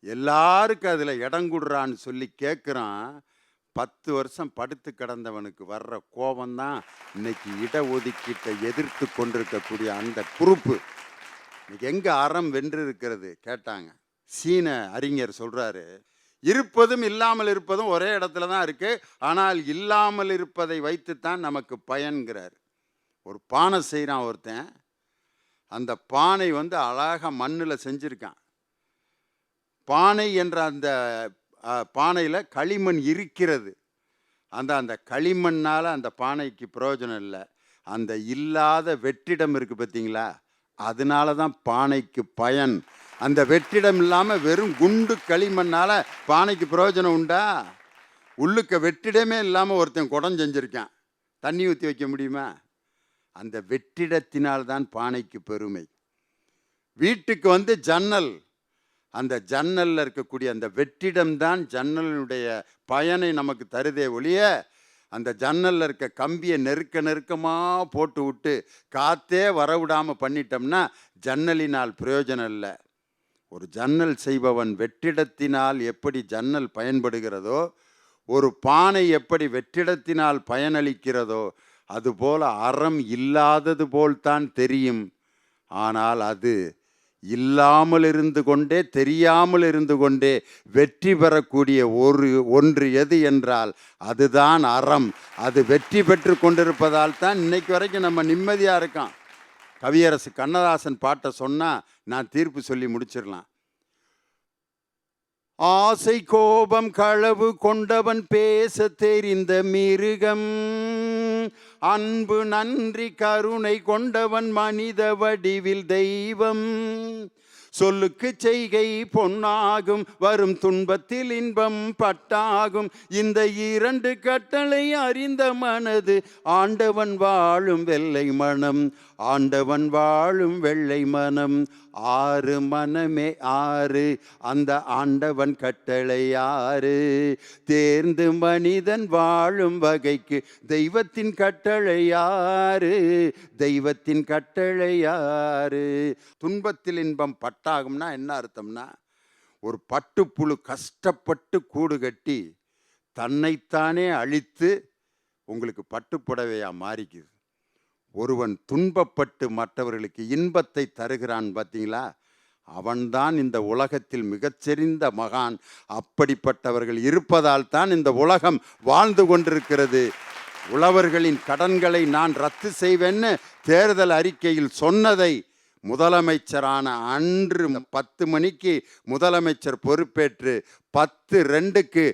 Speaker 1: எல்லாருக்கும் அதில் இடம் கொடுறான்னு சொல்லி கேட்குறான். 10 வருஷம் படுத்து கிடந்தவனுக்கு வர்ற கோபம்தான் இன்னைக்கு இடஒதுக்கீட்டை எதிர்த்து கொண்டிருக்கக்கூடிய அந்த குரூப்பு. இன்னைக்கு எங்கே அறம் வென்று இருக்கிறது கேட்டாங்க. சீன அறிஞர் சொல்கிறாரு, இருப்பதும் இல்லாமல் இருப்பதும் ஒரே இடத்துல தான் இருக்கு, ஆனால் இல்லாமல் இருப்பதை வைத்துத்தான் நமக்கு பயன்கிறார். ஒரு பானை செய்கிறான் ஒருத்தன், அந்த பானை வந்து அழகாக மண்ணில் செஞ்சுருக்கான். பானை என்ற அந்த பானையில் களிமண் இருக்கிறது. அந்த களிமண்ணால் அந்த பானைக்கு பிரயோஜனம் இல்லை. அந்த இல்லாத வெற்றிடம் இருக்குது பார்த்தீங்களா, அதனால தான் பானைக்கு பயன். அந்த வெற்றிடம் இல்லாமல் வெறும் குண்டு களிமண்ணால் பானைக்கு பிரயோஜனம் உண்டா? உள்ளுக்க வெற்றிடமே இல்லாமல் ஒருத்தன் குடம் செஞ்சுருக்கான், தண்ணி ஊற்றி வைக்க முடியுமா? அந்த வெற்றிடத்தினால்தான் பானைக்கு பெருமை. வீட்டுக்கு வந்து ஜன்னல், அந்த ஜன்னலில் இருக்கக்கூடிய அந்த வெற்றிடம்தான் ஜன்னலினுடைய பயனை நமக்கு தருதே ஒழிய, அந்த ஜன்னலில் இருக்க கம்பியை நெருக்கமாக போட்டு விட்டு காற்றே வரவிடாமல் பண்ணிட்டோம்னா ஜன்னலினால் பிரயோஜனம் இல்லை. ஒரு ஜன்னல் செய்பவன் வெற்றிடத்தினால் எப்படி ஜன்னல் பயன்படுகிறதோ, ஒரு பானை எப்படி வெற்றிடத்தினால் பயனளிக்கிறதோ, அதுபோல அறம் இல்லாதது போல்தான் தெரியும். ஆனால் அது இல்லாமல் இருந்து கொண்டே தெரியாமல் இருந்து கொண்டே வெற்றி பெறக்கூடிய ஒன்று எது என்றால் அதுதான் அறம். அது வெற்றி பெற்று கொண்டிருப்பதால் தான் இன்னைக்கு வரைக்கும் நம்ம நிம்மதியாக இருக்கோம். கவியரசு கண்ணதாசன் பாட்டை சொன்னால் நான் தீர்ப்பு சொல்லி முடிச்சிடலாம். ஆசை கோபம் களவு கொண்டவன் பேச தெரிந்த மிருகம், அன்பு நன்றி கருணை கொண்டவன் மனித வடிவில் தெய்வம். சொல்லுக்கு செய்கை பொன்னாகும், வரும் துன்பத்தில் இன்பம் பட்டாகும். இந்த 2 கட்டளை அறிந்த மனது ஆண்டவன் வாழும் வெள்ளை மனம், ஆண்டவன் வாழும் வெள்ளை மனம். 6 மனமே 6, அந்த ஆண்டவன் கட்டளை 6. தேர்ந்து மனிதன் வாழும் வகைக்கு தெய்வத்தின் கட்டளை 6, தெய்வத்தின் கட்டளை 6. துன்பத்தில் இன்பம் பட்டாகும்னா என்ன அர்த்தம்னா, ஒரு பட்டுப்புழு கஷ்டப்பட்டு கூடு கட்டி தன்னைத்தானே அழித்து உங்களுக்கு பட்டுப்புடவையா மாறிக்குது. ஒருவன் துன்பப்பட்டு மற்றவர்களுக்கு இன்பத்தை தருகிறான் பார்த்தீங்களா, அவன்தான் இந்த உலகத்தில் மிகச்சிறந்த மகான். அப்படிப்பட்டவர்கள் இருப்பதால் தான் இந்த உலகம் வாழ்ந்து கொண்டிருக்கிறது. உழவர்களின் கடன்களை நான் ரத்து செய்வேன்னு தேர்தல் அறிக்கையில் சொன்னதை முதலமைச்சரான அன்று 10 மணிக்கு முதலமைச்சர் பொறுப்பேற்று 10/2க்கு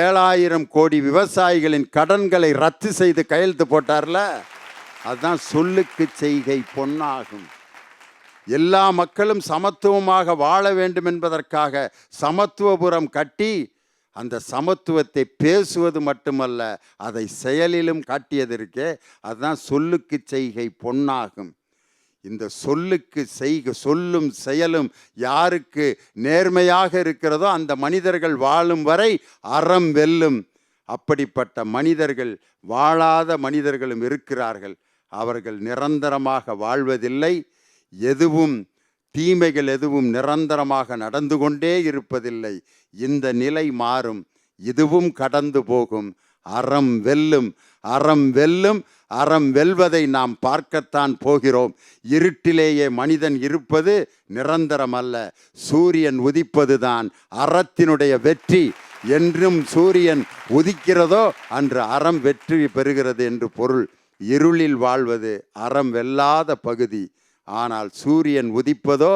Speaker 1: 7,000 கோடி விவசாயிகளின் கடன்களை ரத்து செய்து கையெழுத்து போட்டார்ல, அதுதான் சொல்லுக்கு செய்கை பொன்னாகும். எல்லா மக்களும் சமத்துவமாக வாழ வேண்டும் என்பதற்காக சமத்துவபுரம் கட்டி அந்த சமத்துவத்தை பேசுவது மட்டுமல்ல, அதை செயலிலும் காட்டியதற்கே அதுதான் சொல்லுக்கு செய்கை பொன்னாகும். இந்த சொல்லுக்கு சொல்லும் செயலும் யாருக்கு நேர்மையாக இருக்கிறதோ அந்த மனிதர்கள் வாழும் வரை அறம் வெல்லும். அப்படிப்பட்ட மனிதர்கள், வாழாத மனிதர்களும் இருக்கிறார்கள். அவர்கள் நிரந்தரமாக வாழ்வதில்லை. தீமைகள் எதுவும் நிரந்தரமாக நடந்து கொண்டே இருப்பதில்லை. இந்த நிலை மாறும், இதுவும் கடந்து போகும். அறம் வெல்லும், அறம் வெல்லும். அறம் வெல்வதை நாம் பார்க்கத்தான் போகிறோம். இருட்டிலேயே மனிதன் இருப்பது நிரந்தரம் அல்ல. சூரியன் உதிப்பதுதான் அறத்தினுடைய வெற்றி. என்றும் சூரியன் உதிக்கிறதோ அன்று அறம் வெற்றி பெறுகிறது என்று பொருள். இருளில் வாழ்வது அறம் வெல்லாத பகுதி. ஆனால் சூரியன் உதிப்பதோ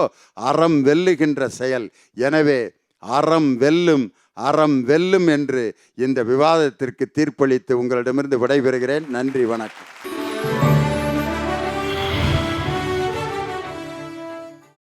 Speaker 1: அறம் வெல்லுகின்ற செயல். எனவே அறம் வெல்லும், அறம் வெல்லும் என்று இந்த விவாதத்திற்கு தீர்ப்பளித்து உங்களிடமிருந்து விடைபெறுகிறேன். நன்றி, வணக்கம்.